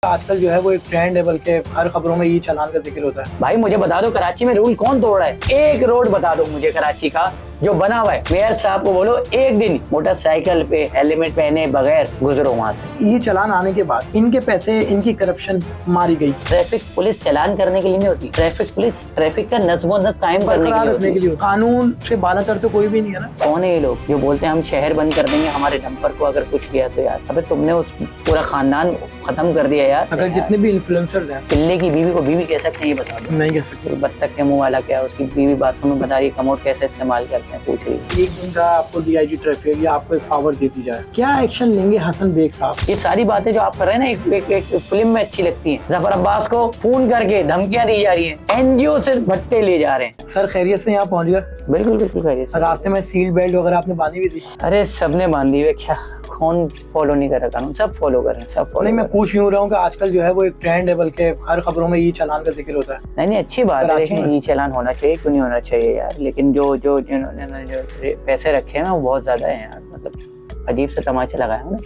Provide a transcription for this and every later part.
आजकल जो है वो एक ट्रेंड है, बल्कि हर खबरों में ये चालान का जिक्र होता है। भाई मुझे बता दो कराची में रूल कौन तोड़ रहा है? एक रोड बता दो मुझे कराची का जो बना हुआ है। मेयर साहब को बोलो एक दिन मोटरसाइकिल पे हेलमेट पहने बगैर गुजरो वहाँ से। ये चालान आने के बाद इनके पैसे, इनकी करप्शन मारी गई। ट्रैफिक पुलिस चालान करने के लिए नहीं होती, ट्रैफिक पुलिस ट्रैफिक का नज़्म व कायम करने के लिए कानून से बालातर तो कोई भी नहीं है ना। कौन है ये लोग जो बोलते हैं हम शहर बंद कर देंगे हमारे डंपर को अगर कुछ गया तो? यार अबे तुमने उस पूरा खानदान खत्म कर दिया यार। अगर जितने भी इन्फ्लुएंसर्स हैं, पिल्ले की बीवी को बीवी कह सकते हैं ये बता दो? नहीं कह सकते। बत्तख के मुंह वाला क्या है, उसकी बीवी बाथरूम में बता रही है कमोड कैसे इस्तेमाल करते हैं, पूछ रही है। एक दिन का आपको डीआईजी ट्रैफिक या आपको एक पावर दे दी जाए, क्या एक्शन लेंगे हसन बेग साहब? ये सारी बातें जो आप कर रहे हैं ना एक फिल्म में अच्छी लगती हैं। जफर अब्बास को फोन करके धमकियां दी जा रही हैं, एनजीओ से भट्टे ले जा रहे हैं। सर खैरियत से यहाँ पहुँच गया? बिल्कुल बिल्कुल खैरियत से। रास्ते में सीट बेल्ट वगैरह आपने बांधी हुई थी? अरे सबने बांधी हुई, क्या कौन फॉलो नहीं कर रहा कानून? सब फॉलो कर रहे हैं, सब फॉलो। नहीं, मैं पूछ यूँ रहा हूँ कि आजकल जो है वो एक ट्रेंड है, बल्कि हर खबरों में ये चालान का जिक्र होता है। नहीं अच्छी बात है, लेकिन ये चालान होना चाहिए, क्यों नहीं होना चाहिए यार? लेकिन जो जो जिन्होंने जो पैसे रखे हैं ना वो बहुत ज्यादा है यार। मतलब अजीब सा तमाचा लगाया है ना।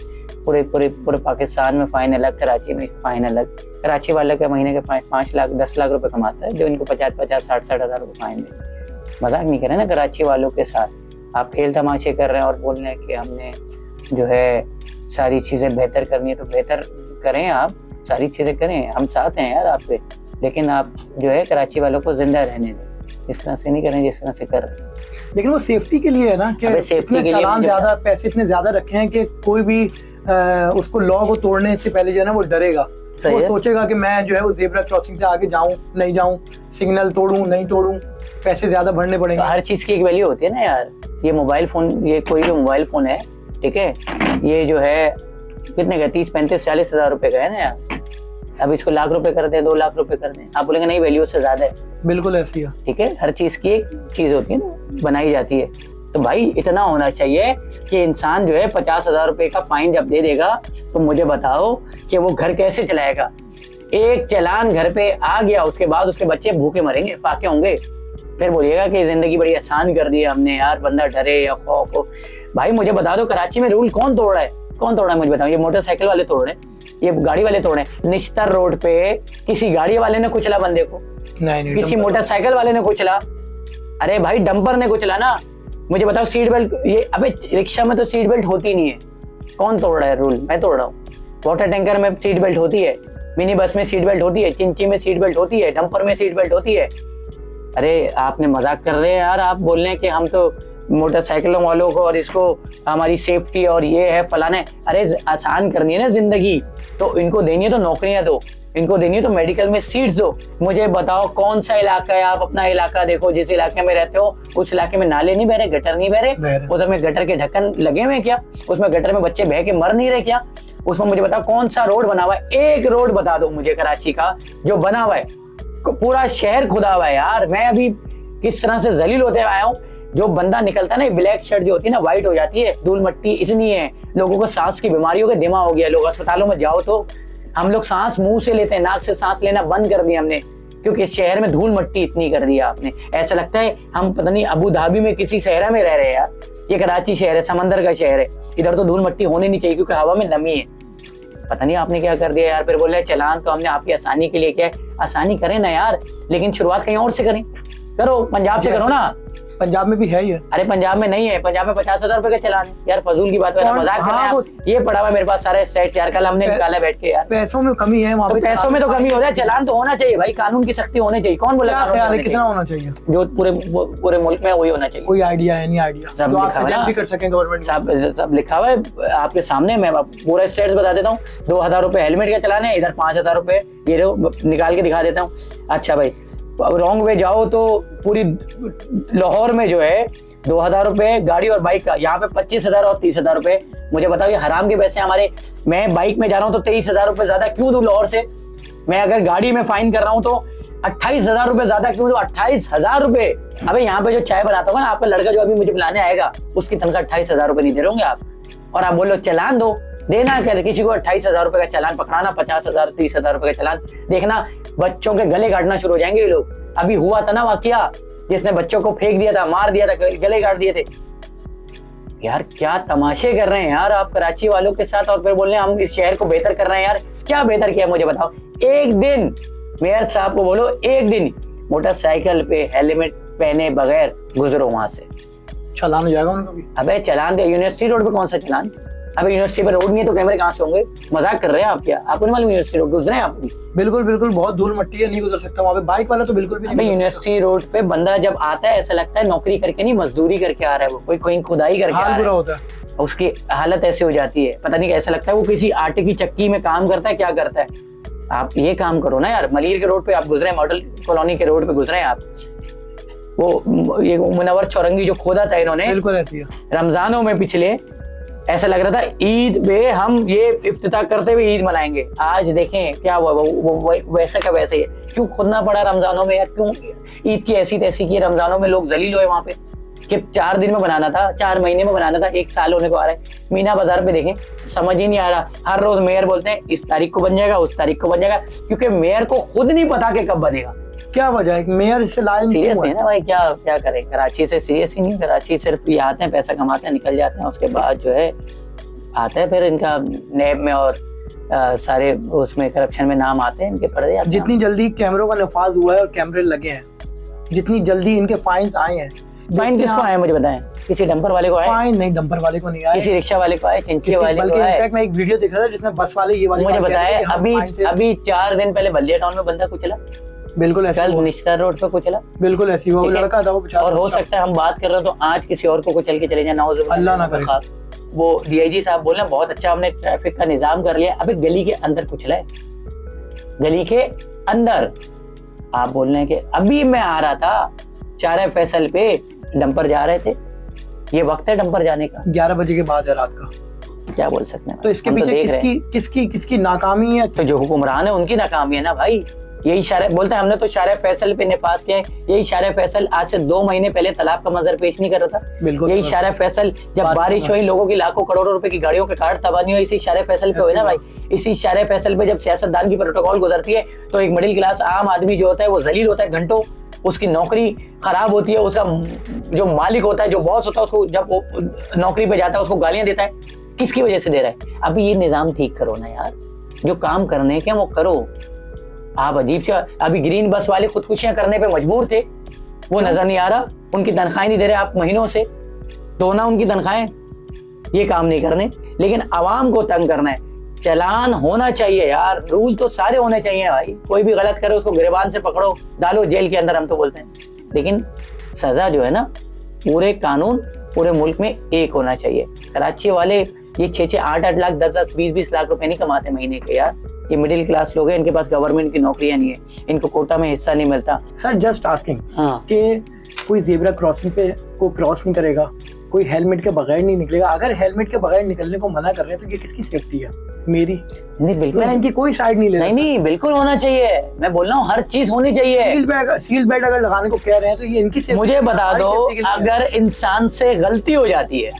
पूरे पूरे पूरे पाकिस्तान में फाइन अलग, कराची में फाइन अलग। कराची वाले के महीने के 5 लाख 10 लाख रुपए कमाता है, जो इनको 50 60 हजार रुपए फाइन दे। मजाक नहीं कर रहे ना कराची वालों के साथ। आप खेल तमाशे कर रहे हैं और बोल रहे हैं कि हमने जो है सारी चीजें बेहतर करनी है, तो बेहतर करें, आप सारी चीजें करें, हम साथ हैं यार आप पे। लेकिन आप जो है कराची वालों को जिंदा रहने दें, इस तरह से नहीं करें जिस तरह से कर रहे हैं। लेकिन वो सेफ्टी के लिए है ना, कि सेफ्टी के लिए चालान ज्यादा, पैसे इतने ज्यादा रखे हैं कि कोई भी उसको लॉ को तोड़ने से पहले जो है ना वो डरेगा। वो सोचेगा कि मैं जो है वो जेब्रा क्रॉसिंग से आगे जाऊं नहीं जाऊं, सिग्नल तोड़ूं नहीं तोड़ूं, पैसे ज्यादा भरने पड़ेंगे। तो हर चीज की एक वैल्यू होती है ना यार। ये मोबाइल फोन, ये कोई भी मोबाइल फोन है, ठीक है, ये जो है कितने का, 30 35 40 हजार रुपए का है ना यार। अब इसको लाख रुपए कर दें, 2 लाख रुपए कर दें, आप बोलेंगे नहीं वैल्यू से ज्यादा है। बिल्कुल ऐसी है, ठीक है। हर चीज की एक चीज होती है ना, बनाई जाती है। तो भाई इतना होना चाहिए कि इंसान जो है 50,000 रुपए का फाइन जब दे देगा तो मुझे बताओ कि वो घर कैसे चलाएगा? एक चालान घर पे आ गया, उसके बाद उसके बच्चे भूखे मरेंगे, फाके होंगे। फिर बोलिएगा कि जिंदगी बड़ी आसान कर दी हमने यार, बंदा डरे या खौफ हो। भाई मुझे बता दो कराची में रूल कौन तोड़ रहा है? कौन तोड़ रहा है मुझे बताओ? ये मोटरसाइकिल वाले तोड़ रहे हैं, ये गाड़ी वाले तोड़ रहे हैं। निश्तर रोड पे किसी गाड़ी वाले ने कुचला बंदे को? नहीं, किसी मोटरसाइकिल वाले ने कुचला? अरे भाई डंपर ने कुचला ना। मुझे बताओ सीट बेल्ट, ये अबे रिक्शा में तो सीट बेल्ट होती नहीं है, कौन तोड़ रहा है रूल? मैं तोड़ रहा हूँ। वाटर टैंकर में सीट बेल्ट होती है, मिनी बस में सीट बेल्ट होती है, चिंची में सीट बेल्ट होती है, डंपर में सीट बेल्ट होती है। अरे आपने मजाक कर रहे हैं यार। आप बोल रहे हैं कि हम तो मोटरसाइकिलों वालों को और इसको हमारी सेफ्टी और ये है फलाना है। अरे आसान करनी है ना जिंदगी, तो इनको देनी है तो नौकरियां दो, इनको देनी है तो मेडिकल में सीट्स दो। मुझे बताओ कौन सा इलाका है? आप अपना इलाका देखो, जिस इलाके में रहते हो उस इलाके में नाले नहीं बह रहे, गटर नहीं बह रहे, उधर में गटर के ढक्कन लगे हुए क्या? उसमें गटर में बच्चे बह के मर नहीं रहे क्या? उसमें मुझे बताओ कौन सा रोड बना हुआ है? एक रोड बता दो मुझे कराची का जो बना हुआ है, पूरा शहर खुदा हुआ है यार। मैं अभी किस तरह से जलील होते आया हूँ। जो बंदा निकलता है ना, ब्लैक शर्ट जो होती है ना, व्हाइट हो जाती है, धूल मट्टी इतनी है, लोगों को सांस की बीमारियों का दिमा हो गया। लोग अस्पतालों में जाओ तो हम लोग सांस मुंह से लेते हैं, नाक से सांस लेना बंद कर दिया हमने, क्योंकि शहर में धूल मट्टी इतनी कर दिया आपने। ऐसा लगता है हम पता नहीं अबू धाबी में किसी शहर में रह रहे हैं यार। ये कराची शहर है, समंदर का शहर है, इधर तो धूल मट्टी होनी नहीं चाहिए क्योंकि हवा में नमी है। पता नहीं आपने क्या कर दिया यार। फिर बोल रहे चालान तो हमने आपकी आसानी के लिए किया है। आसानी करें ना यार, लेकिन शुरुआत कहीं और से करें। करो, पंजाब से करो ना। पंजाब में भी है ये। अरे पंजाब में नहीं है, पंजाब में 50,000 रुपए का चालान यार। फजूल की बात है, मजाक कर रहे हैं आप। ये पड़ा हुआ मेरे पास सारे स्टेट्स यार, कल हमने निकाला बैठ के यार। पैसों में कमी है वहाँ पे, पैसों में तो कमी हो जाए, चालान तो होना चाहिए भाई, कानून की सख्ती होनी चाहिए। कौन बोला कितना होना चाहिए? जो पूरे मुल्क में वही होना चाहिए। कोई आइडिया है? नहीं आइडिया सब लिखा हुआ, कर सकें गवर्नमेंट, सब लिखा हुआ है आपके सामने। मैं पूरा स्टेट्स बता देता हूँ। 2,000 रुपए हेलमेट का चालान है, इधर 5,000 रुपए, ये निकाल के दिखा देता हूँ। अच्छा भाई, रॉन्ग वे जाओ तो पूरी लाहौर में जो है 2,000 रुपए गाड़ी और बाइक का, यहाँ पे 25,000 और 30,000 रुपए। मुझे बताओ ये हराम के पैसे हमारे। मैं बाइक में जा रहा हूँ तो 23,000 रुपए ज्यादा क्यों दूं लाहौर से? मैं अगर गाड़ी में फाइन कर रहा हूँ तो 28,000 रुपए ज्यादा क्यों दूं? 28,000 रुपए। अबे यहाँ पे जो चाय बनाता होगा ना आपका लड़का, जो अभी मुझे बुलाने आएगा, उसकी तनख्वाह 28,000 रुपए नहीं दे रहे होंगे आप, और आप बोल लो चालान दो। देना कैसे किसी को? 28,000 रुपए का चालान पकड़ाना, 50,000 30,000 रुपए का चालान। देखना बच्चों के गले काटना शुरू हो जाएंगे ये लोग। अभी हुआ था ना वाकया, जिसने बच्चों को फेंक दिया था, मार दिया था, गले काट दिए थे। यार क्या तमाशे कर रहे हैं यार आप कराची वालों के साथ, और फिर बोल रहे हैं हम इस शहर को बेहतर कर रहे हैं। यार क्या बेहतर किया मुझे बताओ। एक दिन मेयर साहब को बोलो, एक दिन मोटरसाइकिल पे हेलमेट पहने बगैर गुजरो वहां से, चालान हो जाएगा उनका भी। अबे चलान दे, यूनिवर्सिटी रोड पे कौन सा चलान? अबे यूनिवर्सिटी पे रोड नहीं है तो कैमरे कहाँ से होंगे? मजाक कर रहे हैं आप क्या? आपको नहीं मालूम यूनिवर्सिटी रोड गुजरे हैं आप? बिल्कुल बिल्कुल, बहुत धूल मट्टी है, नहीं गुजर सकता वहाँ पे बाइक वाला तो बिल्कुल भी नहीं। यूनिवर्सिटी रोड पे बंदा जब आता है ऐसा लगता है नौकरी करके नहीं, मजदूरी करके आ रहा है, वो कोई कोई खुदाई करके आ रहा है, उसकी हालत ऐसे हो जाती है, पता नहीं ऐसा लगता है वो किसी आटे की चक्की में काम करता है, क्या करता है। आप ये काम करो ना यार, मलिर के रोड पे आप गुजरे, मॉडल कॉलोनी के रोड पे गुजरे आप, वो ये मुनव्वर चौरंगी जो खोदा था इन्होंने, बिल्कुल ऐसी है। रमजानों में पिछले ऐसा लग रहा था ईद पे हम ये इफ्तिताह करते हुए ईद मनाएंगे, आज देखें क्या हुआ, वो वैसा का वैसे ही है। क्यों खुदना पड़ा रमजानों में यार? क्यों ईद की ऐसी तैसी की? रमजानों में लोग जलील हुए वहां पे कि 4 दिन में बनाना था, 4 महीने में बनाना था, 1 साल होने को आ रहा है। मीना बाजार पे देखें, समझ ही नहीं आ रहा, हर रोज मेयर बोलते हैं इस तारीख को बन जाएगा, उस तारीख को बन जाएगा, क्योंकि मेयर को खुद नहीं पता कि कब बनेगा। क्या वजह है? मेयर इससे लायक सीरियस नहीं है ना भाई, क्या क्या करें? कराची से सीरियस ही नहीं, कराची सिर्फ ये आते हैं, पैसा कमाते हैं, निकल जाते हैं, उसके बाद जो है आते हैं फिर इनका नैब में और सारे उसमें करप्शन में नाम आते हैं इनके पर्दे। जितनी जल्दी कैमरों का नफाज हुआ है और कैमरे लगे हैं, जितनी जल्दी इनके फाइन आए हैं। फाइन किसको आए मुझे बताएं? किसी डंपर वाले को आए? फाइन नहीं, डंपर वाले को नहीं आए, किसी रिक्शा वाले को आए, चिंची वाले को आए। इनफैक्ट मैं एक वीडियो देख रहा था जिसमें बस वाले ये वाले मुझे बताया अभी 4 दिन पहले बल्दिया टाउन में बंदा कुचला, बिल्कुल ऐसा, कल निश्तर रोड पे कुचला, बिल्कुल ऐसी वो लड़का था वो बेचारा। और हो सकता है हम बात कर रहे हो तो आज किसी और को कुचल के चले जाए, अल्लाह ना करे। वो डीआईजी साहब बोल रहे हैं बहुत अच्छा हमने ट्रैफिक का निजाम कर लिया, अबे गली के अंदर कुचला है, गली के अंदर। आप बोल रहे हैं कि अभी मैं आ रहा था 4 फैसल पे डंपर जा रहे थे, ये वक्त है डंपर जाने का, 11 बजे के बाद है रात का, क्या बोल सकते हैं? तो इसके पीछे किसकी नाकामी है? तो जो हुक्मरान है उनकी नाकामी है ना भाई। यही शारे बोलते हैं हमने तो शारे फैसल पे नफाज किया है, यही शारे फैसल आज से 2 महीने पहले तालाब का मंजर पेश नहीं कर रहा था। बिल्कुल यही शारे फैसल जब बारिश हुई, लोगों की लाखों करोड़ों रुपए की गाड़ियों के कार्ड तबाही हुई, इसी शारे फैसल पे हुई ना भाई। इसी शारे फैसल पे जब सियासतदान की प्रोटोकॉल गुजरती है तो एक मिडिल क्लास आम आदमी जो होता है वो जलील होता है घंटों, उसकी नौकरी खराब होती है, उसका जो मालिक होता है, जो बॉस होता है, उसको जब वो नौकरी पे जाता है उसको गालियां देता है, किसकी वजह से दे रहा है? अभी ये निजाम ठीक करो ना यार, जो काम करने के वो करो। आप अजीब से, अभी ग्रीन बस वाले खुदकुशियां करने पे मजबूर थे, वो नजर नहीं आ रहा, उनकी तनख्वाहें नहीं दे रहे आप महीनों से, तो ना उनकी तनख्वाहें, ये काम नहीं करने, लेकिन आवाम को तंग करना है। चलान होना चाहिए यार, रूल तो सारे होने चाहिए भाई, कोई भी गलत करे उसको गिरबान से पकड़ो, डालो जेल के अंदर, हम तो बोलते हैं, लेकिन सजा जो है ना पूरे कानून पूरे मुल्क में एक होना चाहिए। कराची वाले ये 6-6, 8-8 लाख, 10-10, 20-20 लाख रुपए नहीं कमाते महीने के यार, ये मिडिल क्लास लोग हैं, इनके पास गवर्नमेंट की नौकरियां नहीं है, इनको कोटा में हिस्सा नहीं मिलता। सर जस्ट आस्किंग, हाँ, कि कोई जेब्रा क्रॉसिंग पे को क्रॉस नहीं करेगा, कोई हेलमेट के बगैर नहीं निकलेगा, अगर हेलमेट के बगैर निकलने को मना कर रहे हैं तो ये किसकी सेफ्टी है? मेरी नहीं, बिल्कुल मैं इनकी कोई साइड नहीं ले रहा। नहीं, बिल्कुल होना चाहिए, मैं बोल रहा हूँ हर चीज होनी चाहिए। सील बेल्ट अगर लगाने को कह रहे हैं तो ये इनकी सेफ्टी। मुझे बता दो, अगर इंसान से गलती हो जाती है,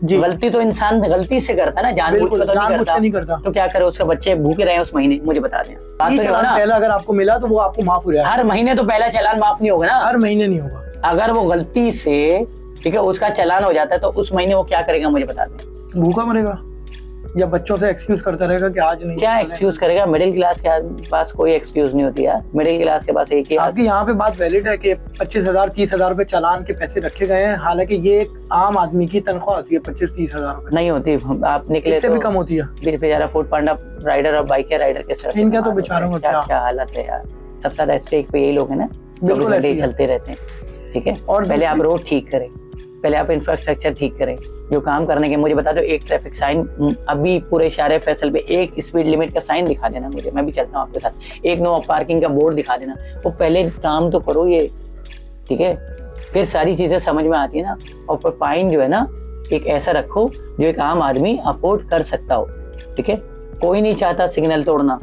गलती तो इंसान गलती से करता है ना, जानबूझ कर तो नहीं करता, तो क्या करे? उसके बच्चे भूखे रहे उस महीने, मुझे बता दें, बात तो ना, पहला अगर आपको मिला तो वो आपको माफ हो जाएगा। हर महीने तो पहला चालान माफ नहीं होगा ना, हर महीने नहीं होगा। अगर वो गलती से, ठीक है, उसका चालान हो जाता है तो उस महीने वो क्या करेगा मुझे बता दें? भूखा मरेगा या बच्चों से एक्सक्यूज करता रहेगा कि आज नहीं। क्या एक्सक्यूज करेगा? मिडिल क्लास के पास कोई एक्सक्यूज नहीं होती यार, मिडिल क्लास के पास एक ही। आपकी यहाँ पे बात वैलिड है कि 25,000 30,000 रुपए चालान के पैसे रखे गए हैं, हालांकि ये एक आम आदमी की तनख्वाह होती है 25-30,000 रुपए। नहीं होती, आप निकले इससे भी कम होती है। बेचारा फूड पांडा राइडर और बाइक राइडर के सर इनका तो बेचारों का क्या हालत है यार। सबसे ज्यादा स्टेक पे यही लोग है ना, बिल्कुल चलते रहते हैं, ठीक है। और पहले आप रोड ठीक करें, पहले आप इंफ्रास्ट्रक्चर ठीक करें, जो काम करने के। मुझे बता दो, एक ट्रैफिक साइन अभी पूरे शारे फैसल पे एक स्पीड लिमिट का साइन दिखा देना मुझे, मैं भी चलता हूँ आपके साथ। एक नो पार्किंग का बोर्ड दिखा देना, वो पहले काम तो करो ये, ठीक है, फिर सारी चीजें समझ में आती है ना। और फिर फाइन जो है ना एक ऐसा रखो जो एक आम आदमी अफोर्ड कर सकता हो, ठीक है। कोई नहीं चाहता सिग्नल तोड़ना,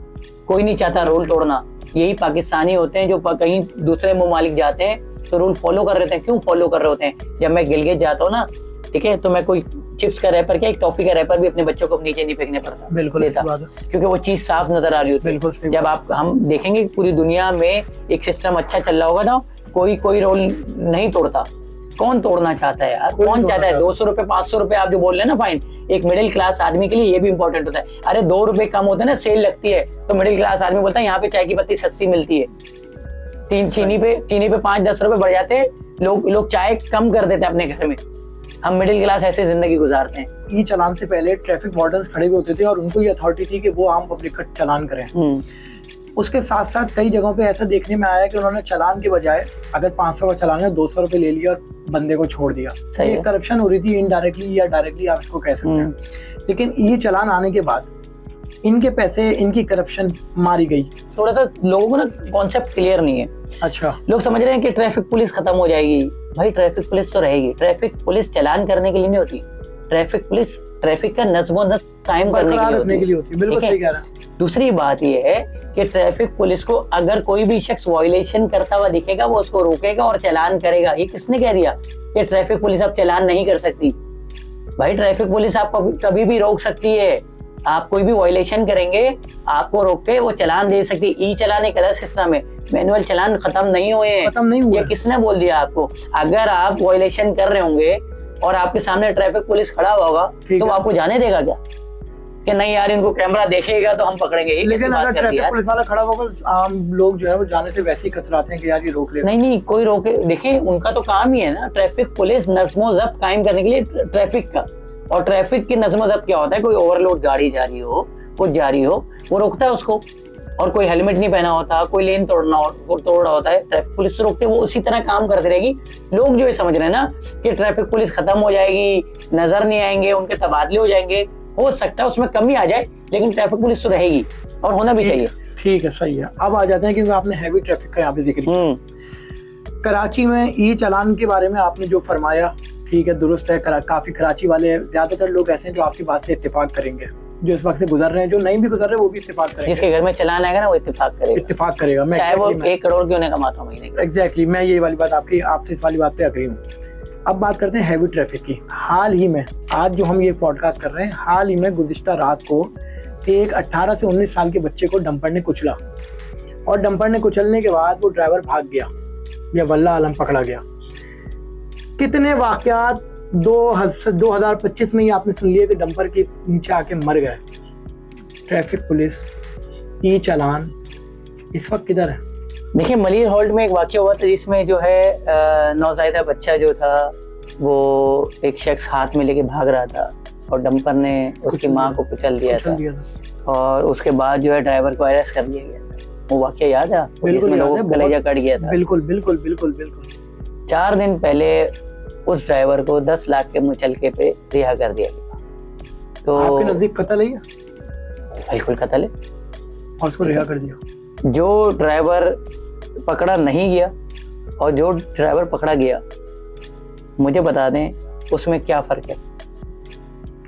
कोई नहीं चाहता रूल तोड़ना, यही पाकिस्तानी होते हैं जो कहीं दूसरे ममालिक जाते हैं तो रूल फॉलो कर रहे हैं। क्यों फॉलो कर रहे होते हैं? जब मैं गिलगित जाता हूँ ना, ठीक है, तो मैं कोई चिप्स का रैपर क्या एक टॉफी का रैपर भी अपने बच्चों को नीचे नहीं फेंकने पड़ता, बिल्कुल, क्योंकि वो चीज साफ नजर आ रही होती है। जब हम देखेंगे पूरी दुनिया में एक सिस्टम अच्छा चल रहा होगा ना, कोई रूल नहीं तोड़ता, कौन तोड़ना चाहता है यार? कौन चाहता है? 200 रुपए 500 रुपए आप जो बोल रहे हैं ना फाइन, एक मिडिल क्लास आदमी के लिए ये भी इंपॉर्टेंट होता है। अरे 2 रुपए कम होते हैं ना, सेल लगती है तो मिडिल क्लास आदमी बोलता है यहाँ पे चाय की पत्ती सस्ती मिलती है, चीनी पे 5-10 रुपए बढ़ जाते हैं, लोग चाय कम कर देते हैं अपने घर में। हम मिडिल क्लास ऐसे जिंदगी गुजारते हैं। ई चालान से पहले ट्रैफिक वार्डन्स खड़े हुए होते थे और उनको ये अथॉरिटी थी कि वो आम पब्लिक का चालान करें। उसके साथ साथ कई जगहों पे ऐसा देखने में आया कि उन्होंने चालान के बजाय अगर 500 का चालान है 200 रुपए ले लिया और बंदे को छोड़ दिया। ये करप्शन हो रही थी इनडायरेक्टली या डायरेक्टली, आप इसको कह सकते हैं। लेकिन ये चालान आने के बाद इनके पैसे, इनकी करप्शन मारी गई। थोड़ा सा लोगों को ना कॉन्सेप्ट क्लियर नहीं है। अच्छा, लोग समझ रहे हैं कि ट्रैफिक पुलिस खत्म हो जाएगी। भाई ट्रैफिक पुलिस तो रहेगी। ट्रैफिक पुलिस चालान करने के लिए नहीं होती, ट्रैफिक पुलिस ट्रैफिक का नज़्म-ओ-नस्क कायम करने के लिए होती है। बिल्कुल सही कह रहा है। दूसरी बात ये है कि ट्रैफिक पुलिस को अगर कोई भी शख्स वायलेशन करता हुआ दिखेगा वो उसको रोकेगा और चालान करेगा। ये किसने कह दिया कि ट्रैफिक पुलिस अब चालान नहीं कर सकती? भाई ट्रैफिक पुलिस आपको कभी भी रोक सकती है। आप कोई भी वायलेशन करेंगे आपको रोक के वो चालान दे सकती है। ई चालान एक अलग सिस्टम है, मैनुअल चालान खत्म नहीं हुए हैं। खत्म नहीं हुआ। ये किसने बोल दिया आपको? अगर आप वायलेशन कर रहे होंगे और आपके सामने ट्रैफिक पुलिस खड़ा होगा तो आपको जाने देगा क्या कि नहीं यार इनको कैमरा देखेगा तो हम पकड़ेंगे? लेकिन अगर ट्रैफिक पुलिस वाला खड़ा होगा आम लोग जो है वो जाने से वैसे ही कतराते हैं कि यार ये रोक ले। नहीं कोई रोके। देखिए उनका तो काम ही है ना, ट्रैफिक पुलिस नज़्म-ओ-ज़ब्त कायम करने के लिए ट्रैफिक का। और ट्रैफिक की नज़्म-ओ-ज़ब्त क्या होता है? कोई ओवरलोड गाड़ी जा रही हो, कुछ जा रही हो, वो रोकता है उसको। और कोई हेलमेट नहीं पहना होता, कोई लेन तोड़ रहा होता है, ट्रैफिक पुलिस रोकते है, वो उसी तरह काम करती रहेगी। लोग जो ये समझ रहे हैं ना कि ट्रैफिक पुलिस खत्म हो जाएगी, नजर नहीं आएंगे, उनके तबादले हो जाएंगे, हो सकता है उसमें कमी आ जाए, लेकिन ट्रैफिक पुलिस तो रहेगी और होना भी चाहिए। ठीक है, सही है। अब आ जाते हैं क्योंकि आपने हैवी ट्रैफिक का यहाँ पे जिक्र किया। कराची में ई चालान के बारे में आपने जो फरमाया, ठीक है, दुरुस्त है। काफी कराची वाले, ज्यादातर लोग ऐसे हैं जो आपकी बात से इत्तेफाक करेंगे, जो इस वक्त से गुजर रहे हैं, जो नहीं भी गुजर रहे वो भी इत्तेफाक करेंगे। जिसके घर में चालान आएगा ना वो इत्तेफाक करेगा, चाहे वो 1 करोड़ क्यों नहीं कमाता महीने का। एग्जैक्टली, मैं ये वाली बात आपसे इस वाली बात पे अग्री हूँ। अब बात करते हैं हैवी ट्रैफिक की। हाल ही में, आज जो हम ये पॉडकास्ट कर रहे हैं, हाल ही में गुज़िश्ता रात को एक 18 से 19 साल के बच्चे को डंपर ने कुचला और डंपर ने कुचलने के बाद वो ड्राइवर भाग गया या वल्लाह आलम पकड़ा गया। कितने वाकयात 2025 में ही आपने सुन लिया कि डंपर के नीचे आके मर गए। ट्रैफिक पुलिस, ई चालान इस वक्त किधर है? देखिए मलिर हॉल्ट में एक वाकया हुआ था जिसमें जो है नौज़ायदा बच्चा जो था वो एक शख्स हाथ में लेके भाग रहा था और डंपर ने उसकी माँ को कुचल दिया था और उसके बाद जो है ड्राइवर को अरेस्ट कर लिया गया था। वो वाकया याद है? जिसमें लोगों का कलेजा कट गया था। बिल्कुल बिल्कुल बिल्कुल बिल्कुल। 4 दिन पहले उस ड्राइवर को 10 लाख के मुचलके पे रिहा कर दिया गया। तो आपके नजदीक कत्ल है? बिल्कुल कत्ल है और उसको रिहा कर दिया। जो ड्राइवर पकड़ा नहीं गया और जो ड्राइवर पकड़ा गया, मुझे बता दें उसमें क्या फर्क है?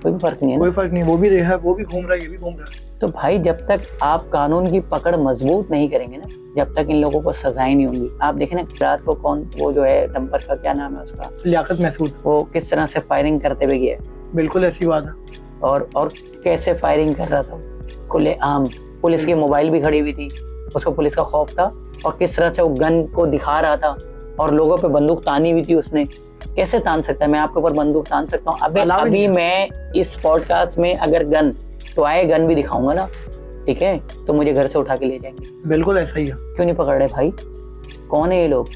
कोई भी फर्क नहीं है। कोई फर्क नहीं, वो भी रिहा, वो भी घूम रहा है, ये भी घूम रहा है। तो भाई जब तक आप कानून की पकड़ मजबूत नहीं करेंगे ना, जब तक इन लोगों को सजाएं नहीं होंगी। आप देखें ना रात को वो जो है डंपर का क्या नाम है उसका, लियाकत महसूद, वो किस तरह से फायरिंग करते हुए गया। बिल्कुल ऐसी बात है। और कैसे फायरिंग कर रहा था खुलेआम। पुलिस की मोबाइल भी खड़ी हुई थी, उसको पुलिस का खौफ था और किस तरह से वो गन को दिखा रहा था और लोगों पे बंदूक तानी हुई थी उसने। कैसे तान सकता है? मैं आपके ऊपर बंदूक तान सकता हूँ? अभी मैं इस पॉडकास्ट में अगर गन गन भी दिखाऊंगा ना, ठीक है, तो मुझे घर से उठा के ले जाएंगे। बिल्कुल ऐसा ही है। क्यों नहीं पकड़ रहे भाई? कौन है ये लोग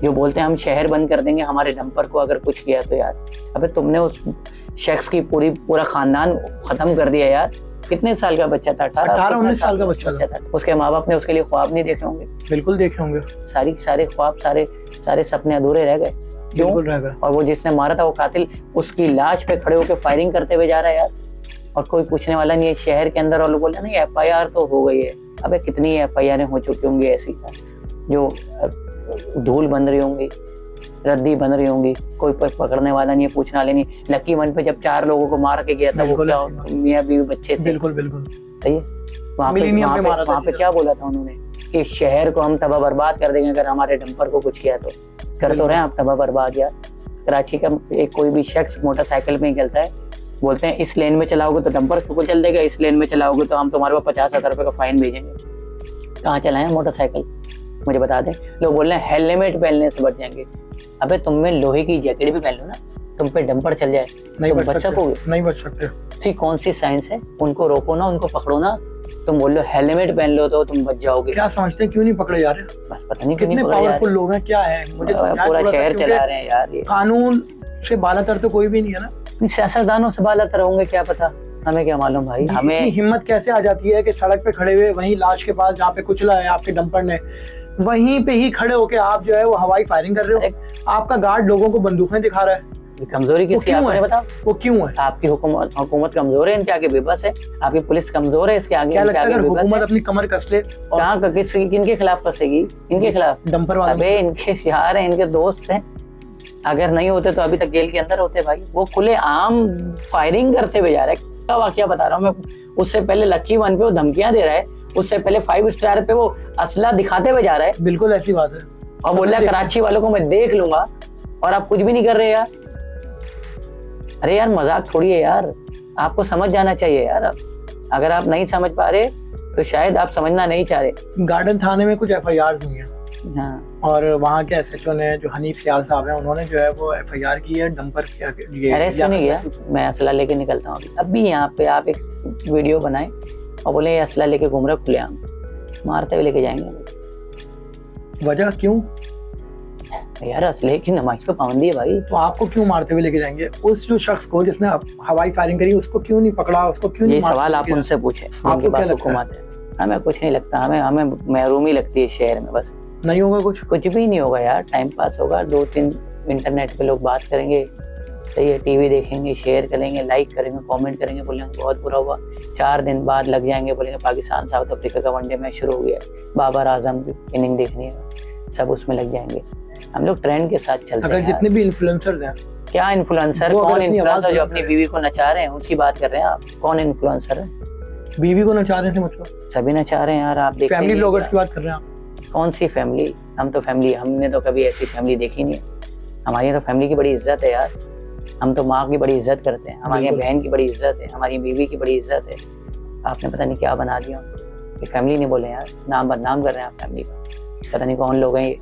जो बोलते हैं हम शहर बंद कर देंगे हमारे डंपर को अगर कुछ किया तो? यार अबे तुमने उस शख्स की पूरा खानदान खत्म कर दिया यार। कितने साल का बच्चा था? 18-19 साल का बच्चा था। उसके माँ बाप ने उसके लिए ख्वाब नहीं देखे होंगे? बिल्कुल देखे होंगे। सारे ख्वाब, सारे सपने अधूरे रह गए। क्यों? और वो जिसने मारा था वो कातिल उसकी लाश पे खड़े होकर फायरिंग करते हुए जा रहा है यार, और कोई पूछने वाला नहीं है शहर के अंदर। और लोग बोल रहे नहीं FIR तो हो गई है। अबे कितनी FIR हो चुकी होंगी ऐसी जो धूल बन रही होंगी, रद्दी बन रही होंगी, कोई पकड़ने वाला नहीं है, पूछने वाले नहीं। लकी वन पे जब 4 लोगों को मार के गया था वो क्या मियां बीवी बच्चे थे। बिल्कुल बिल्कुल सही है। वहाँ पे क्या बोला था उन्होंने कि शहर को हम तबाह बर्बाद कर देंगे अगर हमारे डंपर को कुछ किया तो। कर तो रहे हैं आप तबाह बर्बाद यार। कराची का एक कोई भी शख्स मोटरसाइकिल में निकलता है, बोलते हैं इस लेन में चलाओगे तो डंपर को चल देगा, इस लेन में चलाओगे तो हम तुम्हारे को 50,000 रुपए का फाइन भेजेंगे। कहाँ चलाएं मोटरसाइकिल? मुझे बता दें। लोग बोल रहे हैं हेलमेट पहनने से बच जाएंगे। अबे तुम में लोहे की जैकेट भी पहन लो ना, तुम पे डंपर चल जाए, नहीं तुम बच बच सकोगे? नहीं बच सकते। ठीक, कौन सी साइंस है? उनको रोको ना, उनको पकड़ो ना। तुम बोल लो हेलमेट पहन लो तो तुम बच जाओगे। क्या समझते हैं क्यों नहीं पकड़े जा रहे? बस पता नहीं क्यों कितने नहीं पकड़े जा पावरफुल लोग हैं, क्या है मुझे रहे। समझाएं पूरा थोड़ा सा, शहर क्योंकि चला रहे हैं यार ये। कानून से बालातर तो कोई भी नहीं है ना। सियासतदानों से बालातर होंगे, क्या पता, हमें क्या मालूम भाई। हमें इतनी हिम्मत कैसे आ जाती है कि सड़क पे खड़े हुए वहीं लाश के पास जहाँ पे कुचला है आपके डंपर ने, वहीं पे ही खड़े होके आप जो है वो हवाई फायरिंग कर रहे हो। आपका गार्ड लोगों को बंदूकें दिखा रहा है। कमजोरी किसकी आपने बताओ? वो क्यों है? आपकी हुकूमत कमजोर है, इनके आगे बेबस है। आपकी पुलिस कमजोर है, इसके आगे क्या लगता है अगर बेबस हुकूमत है। अपनी कमर कस ले कहाँ किनके खिलाफ कसेगी? इनके खिलाफ? डंपर वाला? अबे इनके यार हैं, इनके दोस्त हैं। अगर नहीं होते तो अभी तक जेल के अंदर होते भाई। वो खुले आम फायरिंग करते हुए जा रहे हैं। क्या वाकया बता रहा हूँ मैं। उससे पहले लक्की वन पे वो धमकियां दे रहा है, उससे पहले 5 स्टार पे वो असला दिखाते हुए जा रहा है। बिल्कुल ऐसी बात है। और बोल रहा है कराची वालों को मैं देख लूंगा, और आप कुछ भी नहीं कर रहे यार। अरे यार मजाक थोड़ी है यार, आपको समझ जाना चाहिए यार। अगर आप नहीं समझ पा रहे तो शायद आप समझना नहीं चाह रहे। गार्डन थाने में कुछ FIR हुई है। हाँ। और वहाँ के SHO ने, जो हनीफ सियाल साहब हैं, उन्होंने जो है वो FIR की है डंपर किया। अरेस्ट क्यों नहीं किया? मैं असला लेके निकलता हूँ अभी यहाँ पे। आप एक वीडियो बनाए और बोले ये असला लेके घूम रहे खुलेआम, मारते हुए लेके जाएंगे। वजह क्यों? यार असले की नमाज पे पाबंदी है भाई। तो आपको क्यों मारते हुए लेके जाएंगे? उस जो शख्स को जिसने हवाई फायरिंग करी उसको क्यों नहीं पकड़ा? उसको क्यों नहीं? ये सवाल आप उनसे पूछे, उनके पास हुकूमत है। हमें कुछ नहीं लगता, हमें महरूमी लगती है शहर में। बस नहीं होगा कुछ भी नहीं होगा यार। टाइम पास होगा, 2-3 इंटरनेट पे लोग बात करेंगे, सही है, टीवी देखेंगे, शेयर करेंगे, लाइक करेंगे, कमेंट करेंगे, बोलेंगे बहुत बुरा हुआ। 4 दिन बाद लग जाएंगे, बोलेंगे पाकिस्तान साउथ अफ्रीका का वनडे मैच शुरू हो गया, बाबर आजम की इनिंग देखनी है, सब उसमें लग जाएंगे। हम लोग ट्रेंड के साथ चलते हैं। अगर जितने भी इन्फ्लुएंसर्स हैं, क्या इन्फ्लुएंसर? कौन इन्फ्लुएंसर जो अपनी बीवी को नचा रहे हैं उसकी बात कर रहे हैं आप? कौन इन्फ्लुएंसर है? बीवी को नचा रहे थे मतलब? सभी नचा रहे हैं यार। आप देखते हैं फैमिली ब्लॉगर्स की बात कर रहे हैं आप? कौन सी फैमिली? हम तो फैमिली, हमने तो कभी ऐसी फैमिली देखी नहीं है। हमारी तो फैमिली की बड़ी इज्जत है यार। हम तो माँ की बड़ी इज्जत करते हैं, हमारी बहन की बड़ी इज्जत है, हमारी बीवी की बड़ी इज्जत है। आपने पता नहीं क्या बना दिया। ये फैमिली नहीं बोले यार, नाम बदनाम कर रहे हैं आप फैमिली का। पता नहीं कौन लोग हैं ये,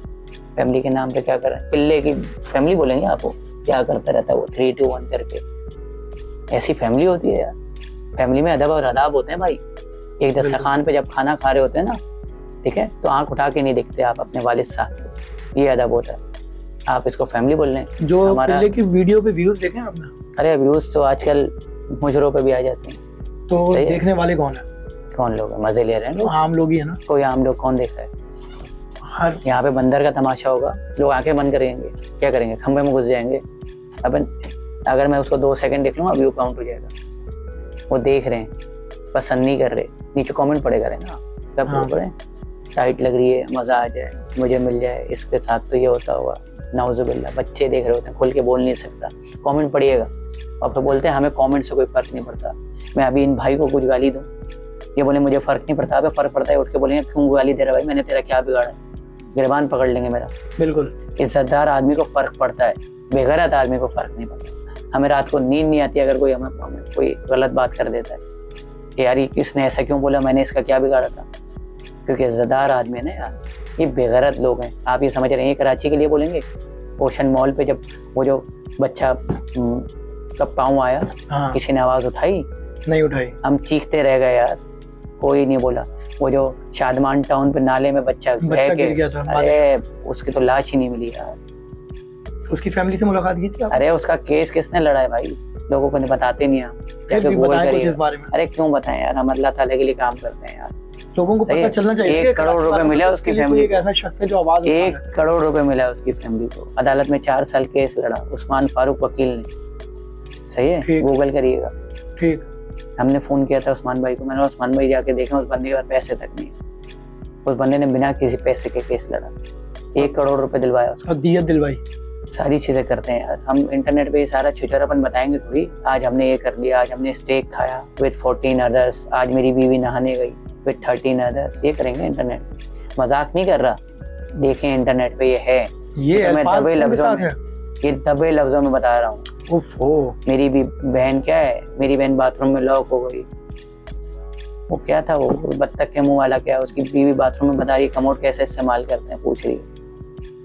फैमिली के नाम पे क्या कर रहे हैं। पिल्ले की फैमिली बोलेंगे आपको? क्या करता रहता है वो 3, 2, 1 करके? ऐसी फैमिली होती है यार। फैमिली में अदब और आदाब होते हैं भाई। एक दस्तरखान पे जब खाना खा रहे होते हैं ना, ठीक है, तो आंख उठा के नहीं देखते आप अपने वालिद साहब को, ये अदब होता है। आप इसको फैमिली बोल रहे हैं। जो पिल्ले की वीडियो पे व्यूज देखे आपने? अरे व्यूज तो आजकल मुजरों पे भी आ जाते हैं। तो देखने वाले कौन है? कौन लोग है? मजे ले रहे हैं लोग, आम लोग ही है ना। कोई आम लोग कौन देख रहा है? हर यहाँ पे बंदर का तमाशा होगा, लोग आंखें बंद करेंगे, क्या करेंगे? खंबे में घुस जाएंगे। अब अगर मैं उसको 2 सेकंड देख लूंगा, व्यू काउंट हो जाएगा। वो देख रहे हैं, पसंद नहीं कर रहे, नीचे कमेंट पड़े करें ना, तब वो पढ़े टाइट लग रही है, मजा आ जाए, मुझे मिल जाए, इसके साथ तो ये होता होगा, नाउजुबिल्लाह। बच्चे देख रहे होते हैं, खुल के बोल नहीं सकता, कमेंट पढ़िएगा। और फिर बोलते हैं हमें कमेंट से कोई फर्क नहीं पड़ता। मैं अभी इन भाई को कुछ गाली दूं, ये बोले मुझे फर्क नहीं पड़ता। अबे फर्क पड़ता है, उठ के बोलेंगे क्यों गाली दे रहा भाई, मैंने तेरा क्या बिगाड़ा है? गिरबान पकड़ लेंगे मेरा। बिल्कुल। इज्जतदार आदमी को फर्क पड़ता है, बेगैरत आदमी को फर्क नहीं पड़ता। हमें रात को नींद नहीं आती अगर कोई हमें कोई गलत बात कर देता है कि यार ये किसने ऐसा क्यों बोला, मैंने इसका क्या बिगाड़ा था? क्योंकि इज्जतदार आदमी है ना यार। ये बेगैरत लोग हैं। आप ये समझ रहे हैं कराची के लिए बोलेंगे? ओशन मॉल पे जब वो जो बच्चा का पाँव आया, किसी ने आवाज उठाई? नहीं उठाई। हम चीखते रह गए यार, कोई नहीं बोला। वो जो शादमान टाउन पे नाले में बच्चा गिर गया था, अरे उसकी तो लाश ही नहीं मिली यार। उसकी फैमिली से मुलाकात की थी? अरे उसका केस किसने लड़ा है भाई? लोगों को नहीं बताते नहीं हम। अरे क्यों बताएं यार, हम अल्लाह ताला के लिए काम करते हैं यार। लोगों को पता चलना चाहिए। 1 करोड़ रुपए मिला उसकी फैमिली को। ऐसा शख्स है जो आवाज 1 करोड़ रुपए मिला उसकी फैमिली को। अदालत में 4 साल केस लड़ा उस्मान फारूक वकील ने। सही है, गूगल करिएगा। ठीक। हमने फोन किया था उस्मान भाई को, मैंने उस्मान भाई जाके देखा, उस बंदे के पास पैसे तक नहीं। उस बंदे ने बिना किसी पैसे के केस लड़ा, 1 करोड़ रुपए दिलवाया उसको, दियत दिलवाई। सारी चीजें करते हैं यार हम। इंटरनेट पे ये सारा छुछारापन बताएंगे थोड़ी। आज हमने ये कर लिया, आज हमने स्टेक खाया विद 14 अदर्स, आज मेरी बीवी नहाने गई विद 13 अदर्स। ये करेंगे इंटरनेट पे। मजाक नहीं कर रहा, देखें इंटरनेट पे ये है। ये मैं दबे लफ्जों में बता रहा हूँ। मेरी भी बहन क्या है, मेरी बहन बाथरूम में लॉक हो गई। वो क्या था, वो बत्तख के मुंह वाला क्या, उसकी बीवी बाथरूम में बता रही कमोड कैसे इस्तेमाल करते हैं, पूछ रही है।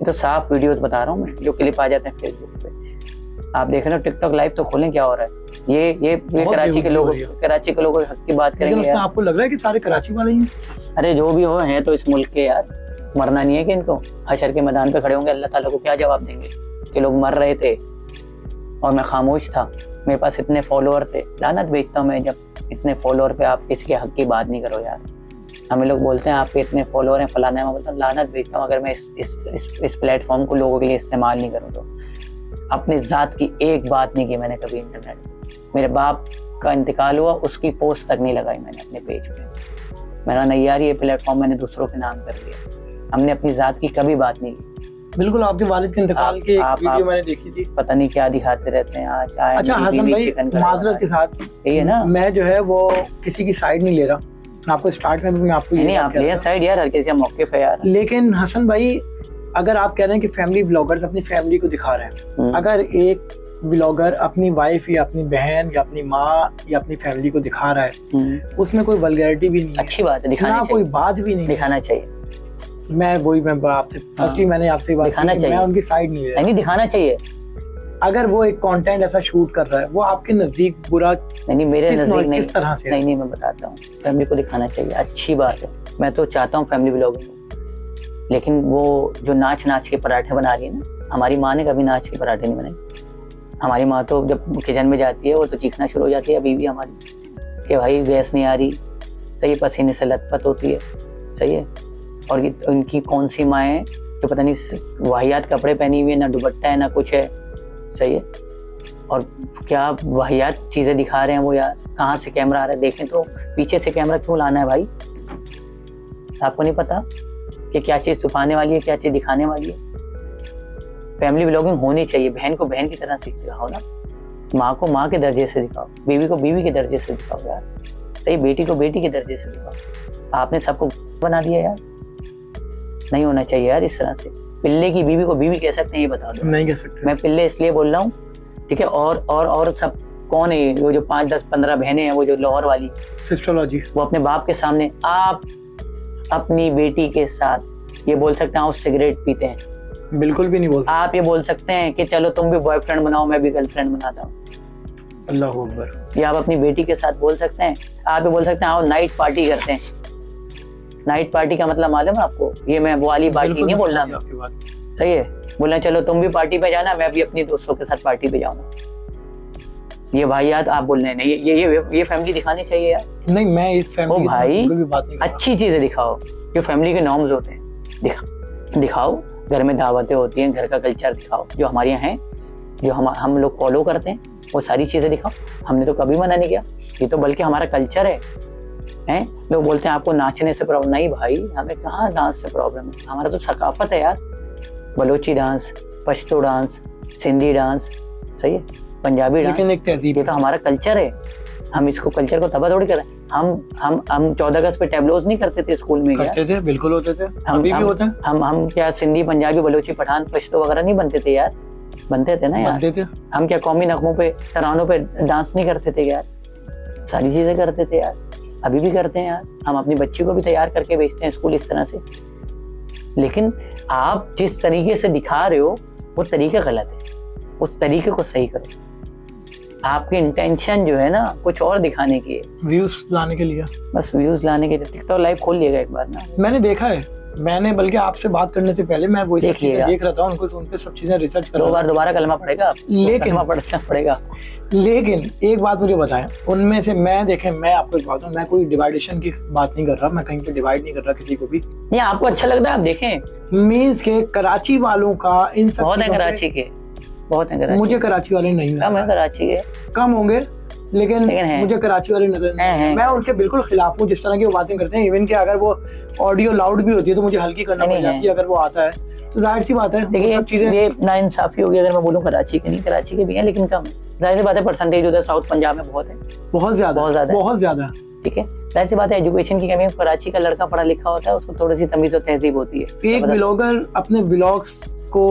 ये तो साफ वीडियोस बता रहा हूँ मैं, जो क्लिप आ जाते हैं फेसबुक पे। आप देख रहे हो टिकटॉक लाइव तो खोलें, क्या हो रहा है। ये कराची के लोगों के हक की बात करेंगे यार। आपको लग रहा है कि सारे कराची वाले ही हैं? अरे जो भी हो, हैं तो इस मुल्क के यार, मरना नहीं है कि इनको। हशर के मैदान पे खड़े होंगे, अल्लाह ताला को क्या जवाब देंगे कि लोग मर रहे थे और मैं खामोश था, मेरे पास इतने फॉलोअर थे। लानत भेजता हूँ मैं जब इतने फॉलोअर पे आप किसी के हक की बात नहीं करो यार। हमें लोग बोलते हैं आपके इतने फॉलोअर हैं फलाना है, मैं बोलता हूँ लानत भेजता हूँ अगर मैं इस प्लेटफॉर्म को लोगों के लिए इस्तेमाल नहीं करूँ तो। अपनी ज़ात की एक बात नहीं की मैंने कभी इंटरनेट पे। मेरे बाप का इंतकाल हुआ, उसकी पोस्ट तक नहीं लगाई मैंने अपने पेज पे। मैंने नहीं यार ये प्लेटफॉर्म मैंने दूसरों के नाम कर लिया। हमने अपनी ज़ात की कभी बात नहीं की। बिल्कुल, आपके वालिद के इंतकाल की एक वीडियो मैंने देखी थी। पता नहीं क्या दिखाते रहते हैं आज। अच्छा हसन भाई, माजरत के साथ यही है ना, मैं जो है वो किसी की साइड नहीं ले रहा। मैं आपको स्टार्ट में मैं आपको नहीं आप ले साइड यार, हर किसी का मौक़िफ़ है यार। लेकिन हसन भाई, अगर आप कह रहे हैं कि फैमिली व्लॉगर्स अपनी फैमिली को दिखा रहे हैं, अगर एक व्लॉगर अपनी वाइफ या अपनी बहन या अपनी माँ या अपनी फैमिली को दिखा रहा है, उसमें कोई वल्गैरिटी भी नहीं है, अच्छी बात है, दिखाना चाहिए, कोई बात भी नहीं दिखाना चाहिए। मैं आपसे फर्स्टली मैंने आपसे बात दिखाना चाहिए, मैं उनकी साइड नहीं ले रहा। नहीं दिखाना चाहिए। अगर वो एक कंटेंट ऐसा शूट कर रहा है, वो आपके नजदीक बुरा नहीं, मेरे नजदीक नहीं, किस तरह से नहीं मैं बताता हूँ। फैमिली को दिखाना चाहिए, अच्छी बात है। मैं तो चाहता हूँ फैमिली व्लॉगिंग, लेकिन वो जो नाच के पराठे बना रही है ना, हमारी माँ ने कभी नाच के पराठे नहीं बनाए। हमारी माँ तो जब किचन में जाती है वो तो चीखना शुरू हो जाती है बीवी हमारी कि भाई गैस नहीं आ रही, सही, पसीने से लथपथ होती है, सही है। और उनकी कौन सी माँ है जो पता नहीं वाहियात कपड़े पहनी हुई है, ना दुपट्टा है ना कुछ है, सही है। और क्या वाहियात चीजें दिखा रहे हैं वो यार। कहाँ से कैमरा आ रहा है देखें तो, पीछे से कैमरा क्यों लाना है भाई? आपको नहीं पता कि क्या चीज छुपाने वाली है, क्या चीज दिखाने वाली है? फैमिली व्लॉगिंग होनी चाहिए। बहन को बहन की तरह से दिखाओ ना, माँ को माँ के दर्जे से दिखाओ, बीवी को बीवी के दर्जे से दिखाओ यार, सही, बेटी को बेटी के दर्जे से दिखाओ। आपने सबको बना दिया यार, नहीं होना चाहिए यार इस तरह से। पिल्ले की बीवी को बीवी कह सकते हैं, ये बता दो। नहीं कह सकते। मैं पिल्ले इसलिए बोल रहा हूँ, ठीक है। और सब कौन है वो जो 5, 10, 15 बहनें हैं, वो जो लाहौर वाली सिस्टरोलॉजी, वो अपने बाप के सामने आप अपनी बेटी के साथ ये बोल सकते हैं आप सिगरेट पीते हैं? बिल्कुल भी नहीं बोल सकते। आप ये बोल सकते हैं कि चलो तुम भी बॉयफ्रेंड बनाओ, मैं भी गर्लफ्रेंड बनाता हूँ? अल्लाह अकबर। ये आप अपनी बेटी के साथ बोल सकते हैं? आप ये बोल सकते हैं आओ नाइट पार्टी करते हैं? नाइट पार्टी का मतलब मालूम है आपको? ये मैं वो वाली पार्टी नहीं बोल रहा, सही है। बोलना चलो तुम भी पार्टी पे जाना, मैं भी अपनी दोस्तों के साथ पार्टी पे जाऊंगा, ये भाईयात आप बोल रहे हैं। ये फैमिली दिखानी चाहिए यार। नहीं, मैं इस फैमिली भाई की बात नहीं कर रहा। अच्छी चीजें दिखाओ, जो फैमिली के नॉर्म्स होते हैं दिखाओ। घर में दावतें होती हैं, घर का कल्चर दिखाओ, जो हमारे यहाँ है, जो हम लोग फॉलो करते हैं, वो सारी चीजें दिखाओ। हमने तो कभी मना नहीं किया, ये तो बल्कि हमारा कल्चर है। लोग बोलते हैं आपको नाचने से प्रॉब्लम, नहीं भाई, हमें कहाँ डांस से प्रॉब्लम है, हमारा तो सकाफत है यार। Balochi dance, Pashto dance, Sindhi dance, सही है, पंजाबी डांस, लेकिन एक तहजीब, ये तो हमारा कल्चर है। हम इसको कल्चर को तबाह थोड़ी करें। हम 14 अगस्त पे टैबलोज नहीं करते थे स्कूल में? करते थे, बिल्कुल होते थे, अभी भी होते हैं। हम क्या सिंधी, पंजाबी, बलोची, पठान, पश्तो वगैरह नहीं बनते थे यार? बनते थे ना यार, बनते थे। हम क्या कौमी नगमों पे, तरानों पे डांस नहीं करते थे यार? सारी चीजें करते थे यार, अभी भी करते हैं यार। हम अपनी बच्ची को भी तैयार करके भेजते हैं स्कूल इस तरह से। लेकिन आप जिस तरीके से दिखा रहे हो वो तरीका गलत है, उस तरीके को सही करो। आपकी इंटेंशन जो है ना कुछ और दिखाने की है, व्यूज लाने के लिए, बस व्यूज लाने के लिए। टिकटॉक लाइव खोल लिएगा एक बार ना, मैंने देखा है। मैंने बल्कि आपसे बात करने से पहले मैं वही देख रहा था, उनको उन पे सब चीजें रिसर्च कर रहा था। 2 बार दोबारा कलमा पड़ेगा, लेकिन पढ़ना पड़ेगा। लेकिन एक बात मुझे बताएं, उनमें से मैं आपको एक बात, मैं कोई डिवाइडेशन की बात नहीं कर रहा, मैं कहीं पे डिवाइड नहीं कर रहा किसी को भी। ये आपको अच्छा लगता है आप देखें। मींस के कराची वालों का इन सब बहुत है, कराची के बहुत है, कराची। मुझे कराची वाले नहीं कम है, कराची के कम होंगे, लेकिन मुझे कराची वाले नजर नहीं। मैं उनके बिल्कुल खिलाफ हूँ जिस तरह की वो बातें करते हैं। इवन कि अगर वो ऑडियो लाउड भी होती है तो मुझे हल्की करना पड़ जाती है अगर वो आता है, तो जाहिर सी बात है। देखिए ये नाइंसाफी होगी अगर मैं बोलूँ कराची के नहीं, कराची के भी हैं लेकिन कम है। जाहिर सी बात है परसेंटेज उधर साउथ पंजाब में बहुत है, बहुत ज्यादा, ठीक है। जाहिर सी बात है एजुकेशन की कमी है। कराची का लड़का पढ़ा लिखा होता है, उसको थोड़ी सी तमीज और तहजीब होती है। एक व्लॉगर अपने व्लॉग्स को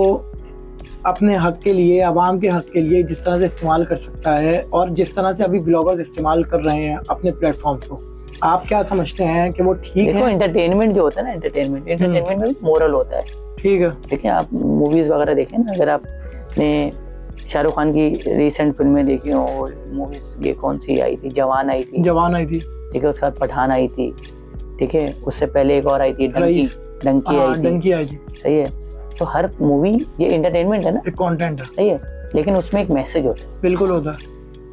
अपने हक के लिए, आवाम के हक के लिए जिस तरह से इस्तेमाल कर सकता है, और जिस तरह से अभी व्लॉगर्स इस्तेमाल कर रहे हैं अपने प्लेटफॉर्म्स को, आप क्या समझते हैं कि वो ठीक है? एंटरटेनमेंट जो होता है ना, एंटरटेनमेंट में मोरल होता है, ठीक है। ठीक है, आप मूवीज वगैरह देखें ना, अगर आपने शाहरुख खान की रिसेंट फिल्में देखी हो, मूवीज ये कौन सी आई थी, जवान आई थी, जवान आई थी, ठीक है, उसके बाद पठान आई थी, ठीक है, उससे पहले एक और आई थी डंकी आई थी, सही है। तो हर मूवी ये एंटरटेनमेंट है ना, एक कंटेंट है, सही है, लेकिन उसमें एक मैसेज होता है। बिल्कुल होता है।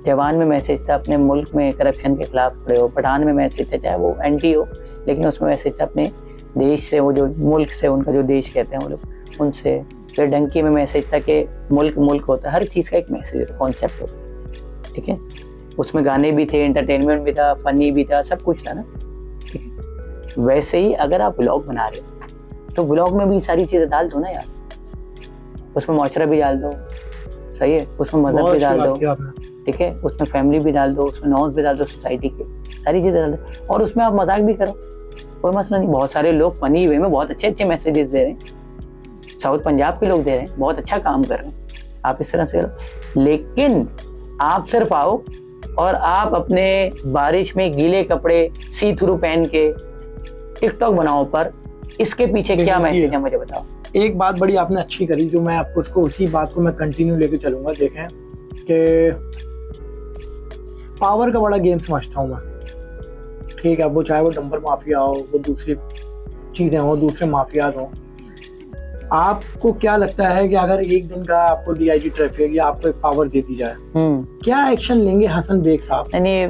जवान में मैसेज था अपने मुल्क में करप्शन के खिलाफ खड़े हो, पठान में मैसेज था चाहे वो एंटी हो, लेकिन उसमें मैसेज था अपने देश से, वो जो मुल्क से, उनका जो देश कहते हैं वो लोग, उनसे। फिर डंकी में मैसेज था कि मुल्क मुल्क होता है, हर चीज़ का एक मैसेज कॉन्सेप्ट होता है, ठीक है। उसमें गाने भी थे, एंटरटेनमेंट भी था, फनी भी था, सब कुछ था ना, ठीक है। वैसे ही अगर आप व्लॉग बना रहे हो तो व्लॉग में भी सारी चीज़ें डाल दो ना यार, उसमें माशरा भी डाल दो, सही है, उसमें मजहब भी डाल दो, ठीक है, उसमें फैमिली भी डाल दो, उसमें नॉर्म्स भी डाल दो सोसाइटी के, सारी चीज़ें डाल दो, और उसमें आप मजाक भी करो, कोई मसला नहीं। बहुत सारे लोग फनी वे में बहुत अच्छे अच्छे मैसेजेस दे रहे हैं, साउथ पंजाब के लोग दे रहे हैं, बहुत अच्छा काम कर रहे हैं, आप इस तरह से करो। लेकिन आप सिर्फ आओ और आप अपने बारिश में गीले कपड़े सी थ्रू पहन के टिकटॉक बनाओ, पर इसके पीछे क्या मैसेज है मुझे बताओ। एक बात बड़ी आपने अच्छी करी, जो मैं आपको उसको उसी बात को मैं कंटिन्यू लेके चलूंगा। देखें कि पावर का बड़ा गेम समझता हूँ मैं, ठीक है, वो चाहे वो डंपर माफिया हो, वो दूसरी चीजें हो, दूसरे माफियात हो। आपको क्या लगता है कि अगर एक दिन का आपको डीआईजी ट्रैफिक या आपको एक पावर दे दी जाए, क्या एक्शन लेंगे हसन बेग साहब? यानी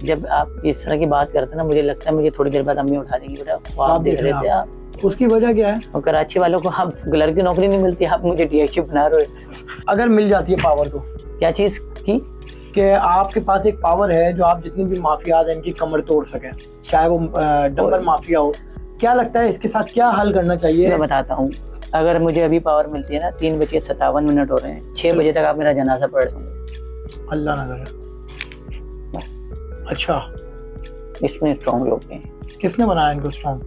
जब आप इस तरह की बात करते हैं ना, मुझे लगता है मुझे थोड़ी देर बाद अम्मी उठा देंगी, बेटा ख्वाब देख रहे थे आप। उसकी वजह क्या है? और कराची वालों को आप कलर की नौकरी नहीं मिलती, आप मुझे डीआईजी बना रहे हो। अगर मिल जाती है पावर तो क्या चीज की? कि आपके पास एक पावर है जो आप जितनी भी माफियाज हैं इनकी कमर तोड़ सकें, चाहे वो डंपर माफिया हो। क्या लगता है इसके साथ क्या हल करना चाहिए? मैं बताता हूँ, अगर मुझे अभी पावर मिलती है ना, 3:57 हो रहे हैं, 6 बजे तक आप मेरा जनाजा पढ़ होंगे। अल्लाह ना करे। बस। अच्छा, इतने स्ट्रॉन्ग लोग हैं। किसने बनाया इनको स्ट्रॉन्ग?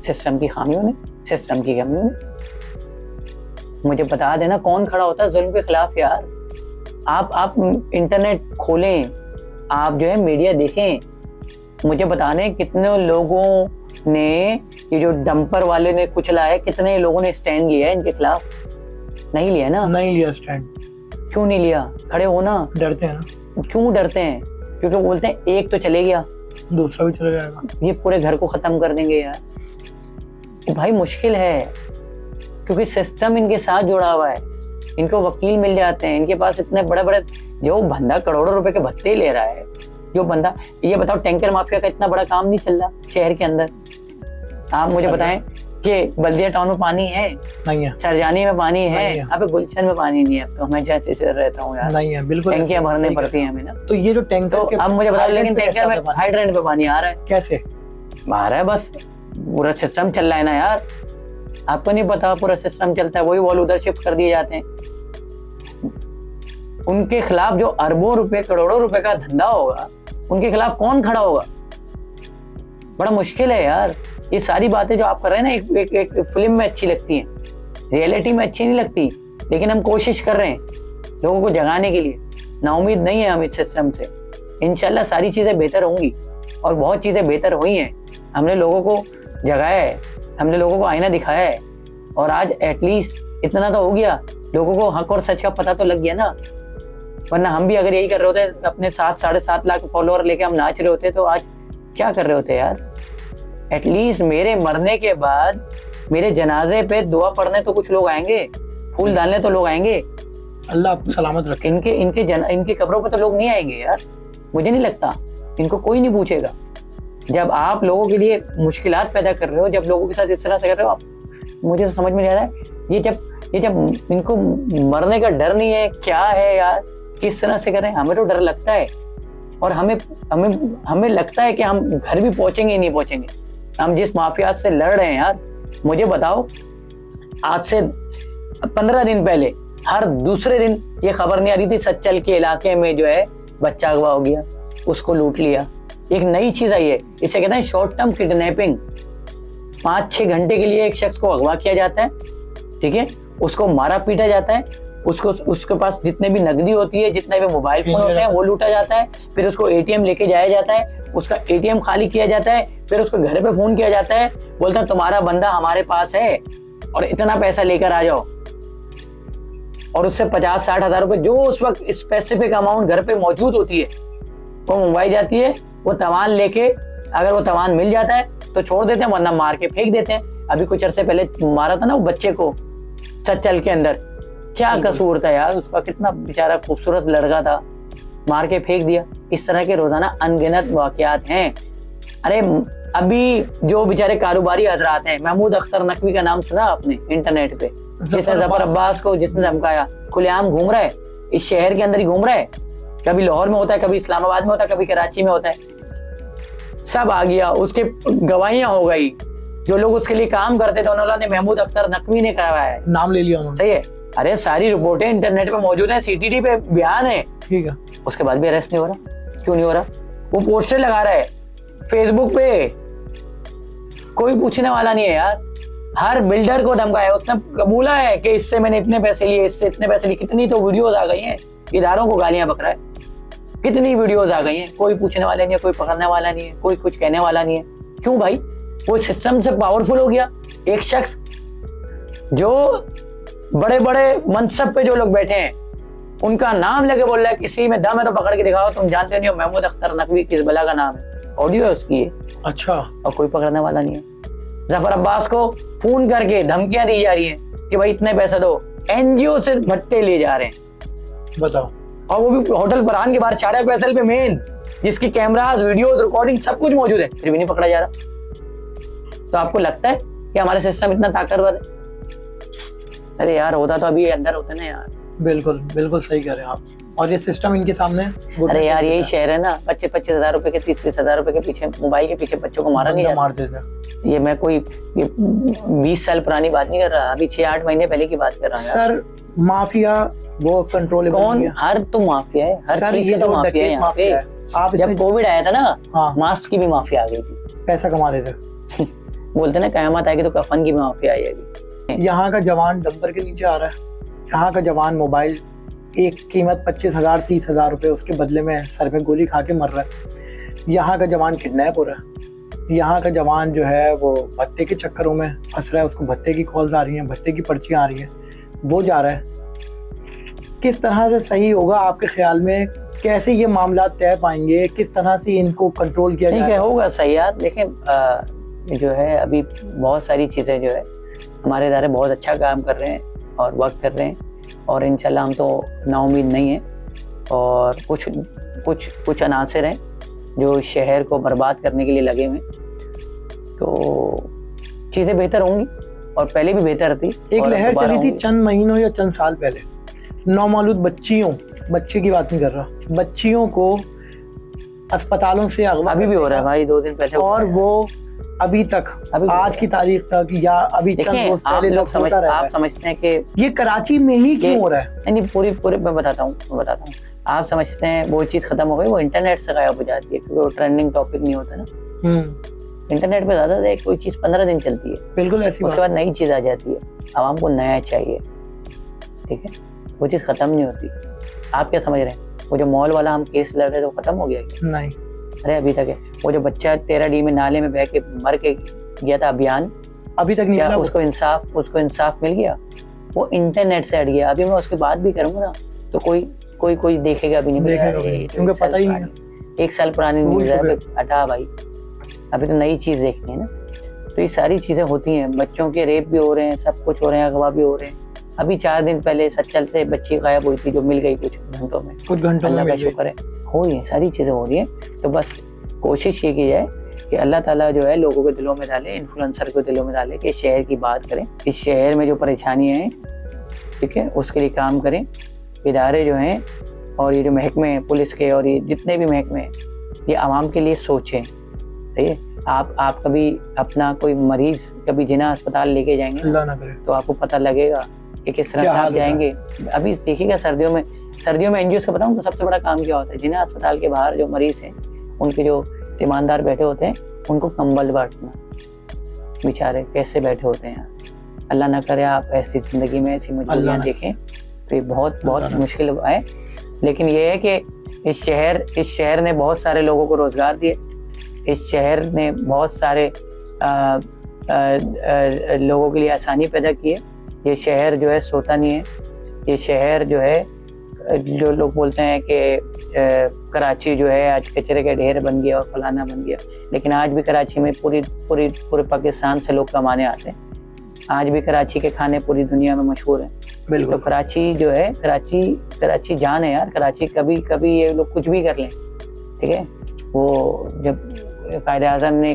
सिस्टम की खामियों ने, सिस्टम की कमियों ने। मुझे बता देना कौन खड़ा होता है जुल्म के खिलाफ यार। आप इंटरनेट खोलें, आप जो है मीडिया देखें, मुझे बताने कितने लोगों ने, ये जो डंपर वाले ने कुचला है, कितने लोगों ने स्टैंड लिया है इनके खिलाफ? नहीं लिया ना? नहीं लिया स्टैंड। क्यों नहीं लिया? खड़े हो ना। डरते हैं ना। क्यों डरते हैं? क्योंकि बोलते हैं एक तो चले गया, दूसरा भी चले जाएगा, ये पूरे घर को खत्म कर देंगे यार। तो भाई मुश्किल है, क्योंकि सिस्टम इनके साथ जुड़ा हुआ है, इनको वकील मिल जाते हैं, इनके पास इतने बड़े बड़े, जो बंदा करोड़ों रुपए के भत्ते ले रहा है, जो बंदा, ये बताओ टैंकर माफिया का इतना बड़ा काम नहीं चल रहा शहर के अंदर। आप मुझे बताएं कि बल्दिया टाउन में पानी है? नहीं है। सरजानी में पानी है? अब गुलशन में पानी नहीं है। अब तो मैं जैसे से रहता हूँ यार, नहीं है, बिल्कुल टैंकियां भरने पड़ती हैं हमें ना। तो ये जो टैंकर, तो अब मुझे बताओ, लेकिन टैंकर में हाइड्रेंट पे पानी आ रहा है। कैसे आ रहा है? बस पूरा सिस्टम चल रहा है ना यार, आपको नहीं पता? पूरा सिस्टम चलता है, वही वॉल उधर शिफ्ट कर दिए जाते हैं। उनके खिलाफ जो अरबों रुपए, करोड़ों रुपए का धंधा होगा, उनके खिलाफ कौन खड़ा होगा? बड़ा मुश्किल है यार। ये सारी बातें जो आप कर रहे हैं ना, एक फिल्म में अच्छी लगती हैं, रियलिटी में अच्छी नहीं लगती, लेकिन हम कोशिश कर रहे हैं लोगों को जगाने के लिए। नाउम्मीद नहीं है हम इस सिस्टम से। इंशाल्लाह सारी चीजें बेहतर होंगी, और बहुत चीजें बेहतर हुई हैं। हमने लोगों को जगाया है, हमने लोगों को आईना दिखाया है, और आज एटलीस्ट इतना तो हो गया, लोगों को हक और सच का पता तो लग गया ना। वरना हम भी अगर यही कर रहे होते, अपने 7-7.5 लाख फॉलोअर लेके हम नाच रहे होते, तो आज क्या कर रहे होते यार? एटलीस्ट मेरे मरने के बाद मेरे जनाजे पे दुआ पढ़ने तो कुछ लोग आएंगे, फूल डालने तो लोग आएंगे। अल्लाह आपको सलामत रखे। इनके कब्रों पे तो लोग नहीं आएंगे यार, मुझे नहीं लगता। इनको कोई नहीं पूछेगा। जब आप लोगों के लिए मुश्किलात पैदा कर रहे हो, जब लोगों के साथ इस तरह से कर रहे हो, आप, मुझे तो समझ में नहीं आ रहा है ये जब इनको मरने का डर नहीं है, क्या है यार? किस तरह से करें? हमें तो डर लगता है, और हमें लगता है कि हम घर भी पहुंचेंगे ही नहीं पहुंचेंगे। हम जिस माफिया से लड़ रहे हैं यार, मुझे बताओ, आज से 15 दिन पहले हर दूसरे दिन ये खबर नहीं आ रही थी सच्चल के इलाके में जो है बच्चा अगवा हो गया, उसको लूट लिया। एक नई चीज आई है, इसे कहते हैं शॉर्ट टर्म किडनैपिंग। 5-6 घंटे के लिए एक शख्स को अगवा किया जाता है, ठीक है, उसको मारा पीटा जाता है, उसके पास जितने भी नकदी होती है, जितने भी मोबाइल फोन होते हैं, वो लूटा जाता है। फिर उसको एटीएम लेके जाया जाता है, उसका एटीएम खाली किया जाता है, फिर उसको घर पे फोन किया जाता है, बोलता है तुम्हारा बंदा हमारे पास है, और इतना पैसा लेकर आ जाओ, और उससे 50-60 हजार रुपए जो उस वक्त स्पेसिफिक अमाउंट घर पे मौजूद होती है वो मंगवाई जाती है। वो तवान लेके, अगर वो तवान मिल जाता है तो छोड़ देते हैं, वरना मार के फेंक देते हैं। अभी कुछ अरसे पहले मारा था ना वो बच्चे को चल के अंदर, क्या कसूर था यार उसका, कितना बेचारा खूबसूरत लड़का था, मार के फेंक दिया। इस तरह के रोजाना अनगिनत वाकयात हैं। अरे अभी जो बेचारे कारोबारी हजरात हैं, महमूद अख्तर नकवी का नाम सुना आपने इंटरनेट पे, जिसने जफर अब्बास को जिसने धमकाया, खुलेआम घूम रहा है, इस शहर के अंदर ही घूम रहा है, कभी लाहौर में होता है, कभी इस्लामाबाद में होता है, कभी कराची में होता है, सब आ गया, उसके गवाहियां हो गई। जो लोग उसके लिए काम करते थे उन्होंने महमूद अख्तर नकवी ने करवाया है, नाम ले लिया उन्होंने। सही है। अरे सारी रिपोर्टें इंटरनेट पे मौजूद है, सीटीडी पे बयान है, ठीक है। उसके बाद भी अरेस्ट नहीं हो रहा। क्यों नहीं हो रहा? वो पोस्टर लगा रहा है फेसबुक पे, कोई पूछने वाला नहीं है यार। हर बिल्डर को धमकाया, उसने कबूला है कि इससे मैंने इतने पैसे लिए, इससे इतने पैसे लिए। कितनी तो वीडियोस आ गई हैं, इदारों को गालियां बक रहा है, कितनी वीडियोस आ गई हैं, कोई पूछने वाला नहीं है, कोई पकड़ने वाला नहीं है, कोई कुछ कहने वाला नहीं है। क्यों भाई? वो सिस्टम से पावरफुल हो गया। एक शख्स जो बड़े बड़े मनसब पे जो लोग बैठे हैं उनका नाम लेके बोल रहा है किसी में दम है तो पकड़ के दिखाओ। तुम जानते नहीं हो महमूद अख्तर नकवी किस बला का नाम है, ऑडियो है उसकी है। अच्छा। और कोई पकड़ने वाला नहीं है। जफर अब्बास को फोन करके धमकियां दी जा रही हैं कि भाई इतने पैसे दो, एनजीओ से भट्टे लिए जा रहे हैं, बताओ। और वो भी होटल फरहान के बाहर शारा फैसल पे मेन, जिसकी कैमरास, वीडियो, रिकॉर्डिंग सब कुछ मौजूद है, फिर भी नहीं पकड़ा जा रहा। तो आपको लगता है कि हमारा सिस्टम इतना ताकतवर है? अरे यार होता तो अभी अंदर होते ना यार। बिल्कुल बिल्कुल सही कह रहे हैं आप। और ये सिस्टम इनके सामने। अरे यार यही शहर है ना, बच्चे 25,000 रुपए के 30,000 रुपए के पीछे, मोबाइल के पीछे बच्चों को मारा नहीं जाता। मार देते। ये मैं कोई 20 साल पुरानी बात नहीं कर रहा, अभी 6-8 महीने पहले की बात कर रहा हूँ। सर माफिया वो कंट्रोल कौन? हर तो माफिया है, हर चीज से तो माफिया है यहाँ पे। आप जब कोविड आया था ना, हाँ, मास्क की भी माफिया आ गई थी, पैसा कमा रहे थे। बोलते ना कयामत आएगी तो कफन की भी माफिया आएगी। यहाँ का जवान डंपर के नीचे आ रहा है, यहाँ का जवान मोबाइल एक कीमत 25,000 30,000 रुपए, उसके बदले में सर पे गोली खा के मर रहा है। यहाँ का जवान किडनैप हो रहा है। यहाँ का जवान जो है वो भत्ते के चक्करों में फंस रहा है, उसको भत्ते की कॉल्स आ रही हैं, भत्ते की पर्चियां आ रही हैं, वो जा रहा है। किस तरह से सही होगा आपके ख्याल में? कैसे ये मामला तय पाएंगे? किस तरह से इनको कंट्रोल किया जाएगा? ठीक है, होगा सही यार। लेकिन जो है अभी बहुत सारी चीजें जो है हमारे इदारे बहुत अच्छा काम कर रहे हैं और वर्क कर रहे हैं, और इंशाल्लाह हम तो नाउम्मीद नहीं है। और कुछ अनासर हैं जो शहर को बर्बाद करने के लिए लगे हुए, तो चीजें बेहतर होंगी और पहले भी बेहतर थी। एक लहर चली थी चंद महीनों या चंद साल पहले, नौमौलूद बच्चे की बात नहीं कर रहा, बच्चियों को अस्पतालों से अगवा, अभी भी हो रहा है भाई, 2 दिन पहले, और वो अभी तक, आज की तारीख तक या अभी आप समझते हैं कि ये कराची में ही क्यों हो रहा है? नहीं, पूरी मैं बताता हूँ। आप समझते हैं वो चीज खत्म हो गई, वो इंटरनेट से गायब हो जाती है, क्योंकि वो ट्रेंडिंग टॉपिक नहीं होता ना। इंटरनेट पे ज्यादा देर कोई चीज 15 दिन चलती है, बिल्कुल ऐसी, उसके बाद नई चीज आ जाती है, आवाम को नया चाहिए, ठीक है, वो चीज खत्म नहीं होती। आप क्या समझ रहे हैं? वो जो मॉल वाला हम केस लड़ रहे थे वो खत्म हो गया क्या? नहीं, अरे अभी तक है। वो जो बच्चा 13D में नाले में बह के मर के गया था, अभियान अभी तक नहीं मिला, उसको इंसाफ मिल गया? वो इंटरनेट से हट गया। अभी मैं उसकी बात भी करूंगा ना तो कोई देखेगा भी नहीं, क्योंकि पता ही नहीं, 1 साल पुरानी न्यूज़ है, हटा भाई, अभी तो नई चीज देखनी है ना। तो ये सारी चीजें होती हैं, बच्चों के रेप भी हो रहे हैं, सब कुछ हो रहे हैं, अगवा भी हो रहे हैं। अभी 4 दिन पहले सच्चल से बच्ची गायब हुई थी, जो मिल गई कुछ घंटों में, अल्लाह का शुक्र है, हो रही है, सारी चीजें हो रही हैं। तो बस कोशिश ये की जाए कि अल्लाह ताला जो है लोगों के दिलों में डाले, इन्फ्लुएंसर के दिलों में डाले कि शहर की बात करें, इस शहर में जो परेशानियां हैं, ठीक है, उसके लिए काम करें। इदारे जो हैं और ये जो महकमे हैं पुलिस के और ये जितने भी महकमे हैं, ये आवाम के लिए सोचें। सही है, आप कभी अपना कोई मरीज कभी जिना अस्पताल लेके जाएंगे अल्लाह ना करे, तो आपको पता लगेगा कि किस तरह से आप जाएंगे। अभी देखिएगा सर्दियों में एनजीओ का बताऊं तो सबसे बड़ा काम क्या होता है, जिना अस्पताल के बाहर जो मरीज हैं उनके जो ईमानदार बैठे होते हैं उनको कंबल बांटना, बेचारे कैसे बैठे होते हैं। अल्लाह ना करे आप ऐसी जिंदगी में ऐसी मजबूरियां देखें, तो ये बहुत मुश्किल है। लेकिन ये है कि इस शहर ने बहुत सारे लोगों को रोजगार दिए, इस शहर ने बहुत सारे लोगों के लिए आसानी पैदा की है। ये शहर जो है सोता नहीं है, ये शहर जो है जो लोग बोलते हैं कि कराची जो है आज कचरे का ढेर बन गया और फलाना बन गया, लेकिन आज भी कराची में पूरे पाकिस्तान से लोग कमाने आते हैं। आज भी कराची के खाने पूरी दुनिया में मशहूर हैं। बिल्कुल। तो कराची जो है, कराची जान है यार। कराची कभी ये लोग कुछ भी कर लें, ठीक है। वो जब कायदे आज़म ने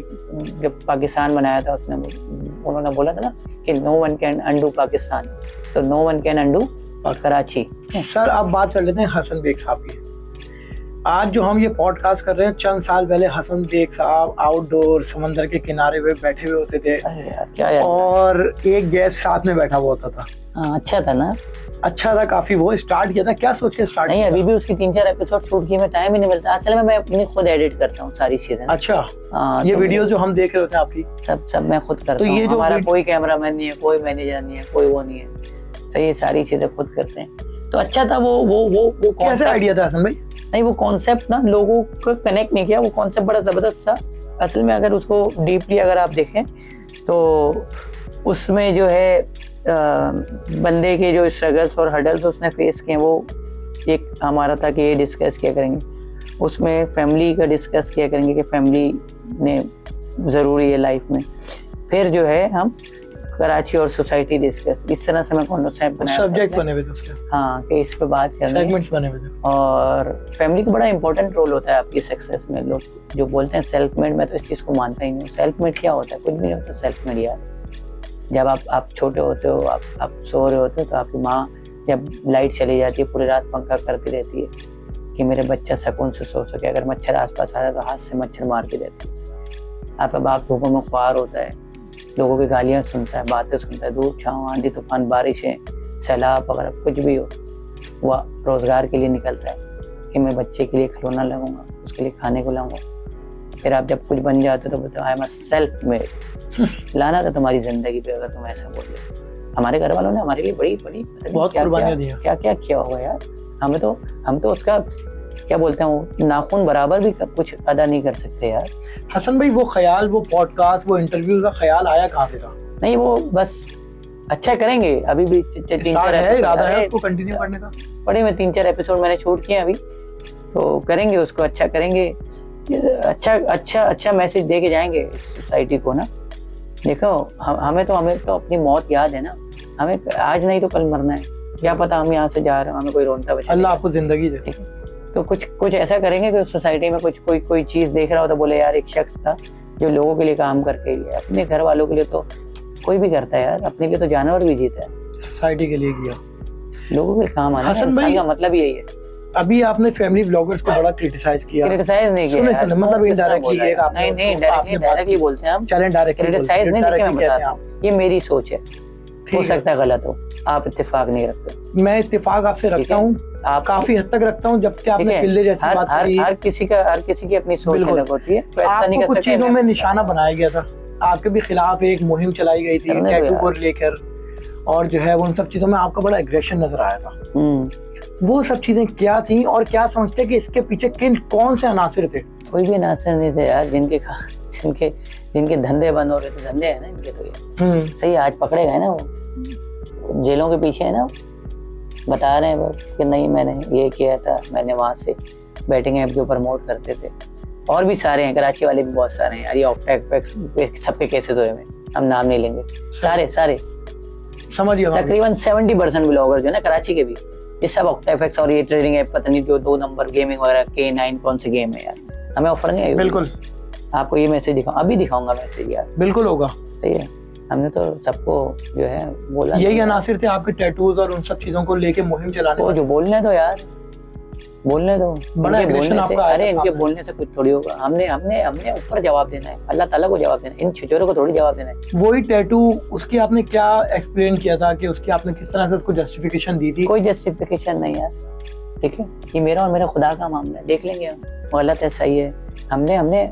जब पाकिस्तान बनाया था, उन्होंने बोला था ना कि no one can undo Pakistan, तो no one can undo Karachi. Sir अब बात कर लेते हैं हसन बेग साहब की। आज जो हम ये पॉडकास्ट कर रहे हैं, चंद साल पहले हसन बेग साहब आउटडोर समंदर के किनारे पे बैठे हुए होते थे। अरे यार क्या यार, और एक गेस्ट साथ में बैठा हुआ होता था। हाँ, अच्छा था ना, अच्छा था काफी। वो स्टार्ट किया था, क्या सोच के स्टार्ट नहीं किया? अभी भी उसकी 3-4 एपिसोड शूट किए, मैं टाइम ही नहीं मिलता असल में। मैं अपनी खुद एडिट करता हूँ सारी चीजें। अच्छा। ये तो वीडियो जो हम देख रहे होते हैं आपकी, सब मैं खुद करता हूँ। ये जो हमारा कोई कैमरामैन नहीं है, कोई मैनेजर नहीं है, कोई वो नहीं है, तो ये सारी चीजें खुद करते हैं। तो अच्छा था वो कैसे आइडिया था हसन भाई? नहीं, वो कॉन्सेप्ट ना लोगों को कनेक्ट नहीं किया। वो कॉन्सेप्ट बड़ा जबरदस्त था असल में। अगर उसको डीपली अगर आप देखें तो उसमें जो है बंदे के जो स्ट्रगल्स और हर्डल्स उसने फेस किए, वो एक हमारा था कि ये डिस्कस किया करेंगे। उसमें फैमिली का डिस्कस किया करेंगे कि फैमिली ने ज़रूरी है लाइफ में। फिर जो है हम कराची और सोसाइटी डिस्कस, इस तरह से मैं कॉन्सेप्ट बनाया, सब्जेक्ट बने हुए थे उसके। हाँ, कि इस पे बात करनी है। सेगमेंट्स बने हुए थे। और फैमिली का बड़ा इंपॉर्टेंट रोल होता है आपकी सक्सेस में। लोग जो बोलते हैं सेल्फ मेड, मैं तो इस चीज़ को मानता ही नहीं। सेल्फ मेड क्या होता है? कुछ भी नहीं होता सेल्फ मेड यार। जब आप छोटे होते हो, आप सो रहे होते हो, तो आपकी माँ जब लाइट चली जाती है पूरी रात पंखा करती रहती है कि मेरे बच्चा सुकून से सो सके। अगर मच्छर आसपास आता है तो हाथ से मच्छर मारती रहती है। आपका बाप धूपों में ख्वार होता है, लोगों की गालियाँ सुनता है, बातें सुनता है, धूप छाँव आंधी तूफान बारिशें सैलाब वगैरह कुछ भी हो, वह रोजगार के लिए निकलता है कि मैं बच्चे के लिए खिलौना लगाऊंगा, उसके लिए खाने को लाऊंगा। फिर आप जब कुछ बन जाते हो तो बोलते हो I am a self made. लाना था तुम्हारी जिंदगी पे अगर तुम ऐसा बोल रहे हो। हमारे घर वालों ने हमारे लिए बड़ी बहुत कुर्बानियां दी, क्या किया होगा यार। हम तो उसका क्या बोलते हैं, वो नाखून बराबर भी कुछ अदा नहीं कर सकते यार। हसन भाई वो ख्याल, वो पॉडकास्ट, वो इंटरव्यू का ख्याल आया कहाँ से था? नहीं, वो बस अच्छा करेंगे। अभी भी 3-4 इरादा है उसको कंटिन्यू करने का। पड़े में 3-4 एपिसोड मैंने शूट किए अभी, तो करेंगे उसको, अच्छा करेंगे। अच्छा मैसेज दे के जाएंगे सोसाइटी को ना। देखो हमें तो अपनी मौत याद है ना। हमें आज नहीं तो कल मरना है। क्या पता हम यहाँ से जा रहे हैं, हमें कोई रोनता बचा। अल्लाह आपको जिंदगी दे। ठीक है, तो कुछ ऐसा करेंगे कि सोसाइटी में कोई चीज देख रहा हो तो बोले यार एक शख्स था जो लोगों के लिए काम करके गया। अपने घर वालों के लिए तो कोई भी करता है यार, अपने लिए तो जानवर भी जीता है। सोसाइटी के लिए किया, लोगों के लिए काम आना है। इंसान का मतलब यही है। अभी आपने फैमिली ब्लॉगर्स को बड़ा क्रिटिसाइज किया। क्रिटिसाइज नहीं किया यार, मतलब इनडायरेक्टली नहीं डायरेक्टली बोलते हैं हम। चलें डायरेक्टली क्रिटिसाइज नहीं किया, मैं बता रहा हूं ये मेरी सोच है। हो सकता है गलत हो, आप इत्तेफाक नहीं रखते। मैं इत्तेफाक आपसे रखता हूँ, आप काफी हद तक रखता हूँ। जबकि आपने पिल्ले जैसी बात करी, हर किसी की अपनी सोच अलग होती है। तो ऐसा नहीं कर सकते। कुछ चीजों में निशाना बनाया गया था, आपके भी खिलाफ एक मुहिम चलाई गई थी टैटू को लेकर, और जो है उन सब चीजों में आपका बड़ा एग्रेशन नजर आया था। वो सब चीजें क्या थी और क्या समझते कि इसके पीछे कौन से अनासिर थे? कोई भी अनासिर नहीं थे यार। जिनके धंधे बंद हो रहे थे, धंधे है ना इनके, तो ये सही आज पकड़े गए ना, वो जेलों के पीछे है ना, बता रहे हैं कि नहीं मैंने ये किया था, मैंने वहां से बैटिंग ऐप जो प्रमोट करते थे। और भी सारे हैं, कराची वाले भी बहुत सारे हैं यार। ये ऑप्टेक सबके केसेस हुए हैं, हम नाम नहीं लेंगे। सारे समझिए, तकरीबन 70% ब्लॉगर जो है ना कराची के भी, ये सब ऑक्टाफेक्स और ये ट्रेडिंग ऐप, पता नहीं जो 2 नंबर गेमिंग वगैरह K9 कौन से गेम है यार, हमें ऑफर नहीं आई। बिल्कुल आपको ये मैसेज अभी दिखाऊंगा मैसेज यार। बिल्कुल होगा, सही है। हमने तो सबको जो है बोला, यही अनासिर थे आपके टैटूज और उन सब चीजों को लेके मुहिम चलाने। वो जो बोलने दो यार, बोलने दो। बड़ा एग्रेशन आपका आया। अरे इनके बोलने से कुछ थोड़ी होगा। हमने ऊपर जवाब देना है, अल्लाह ताला को जवाब देना है, इन छिचोरों को थोड़ी जवाब देना है। वही टैटू, उसकी आपने क्या एक्सप्लेन किया था कि उसकी आपने किस तरह से उसको जस्टिफिकेशन दी थी? कोई जस्टिफिकेशन नहीं यार, ठीक है। ये मेरा और मेरा खुदा का मामला है, देख लेंगे हम, गलत है सही है। हमने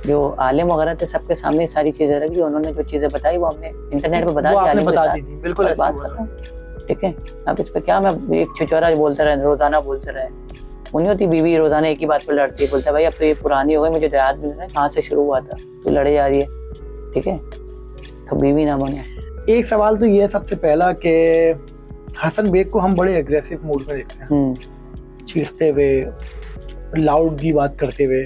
जो आलिम वगैरह थे सबके सामने सारी चीजें रख दी। उन्होंने जो चीजें बताई वो हमने इंटरनेट पे बता दी। बिल्कुल बात खत्म, ठीक है। अब इस पे क्या मैं एक छिचोरा बोलते रहे, रोजाना बोलते रहे। उन्हीं होती बीवी रोजाना एक ही बात पर लड़ती है, बोलता है भाई अब तो ये पुरानी हो गई, मुझे तो याद नहीं है कहाँ से शुरू हुआ था, तू लड़े जा रही है, ठीक है, तो बीवी ना बनो। एक सवाल तो ये है सबसे पहला कि हसन बेग को हम बड़े एग्रेसिव मूड में देखते हैं, चीखते हुए, लाउडली बात करते हुए।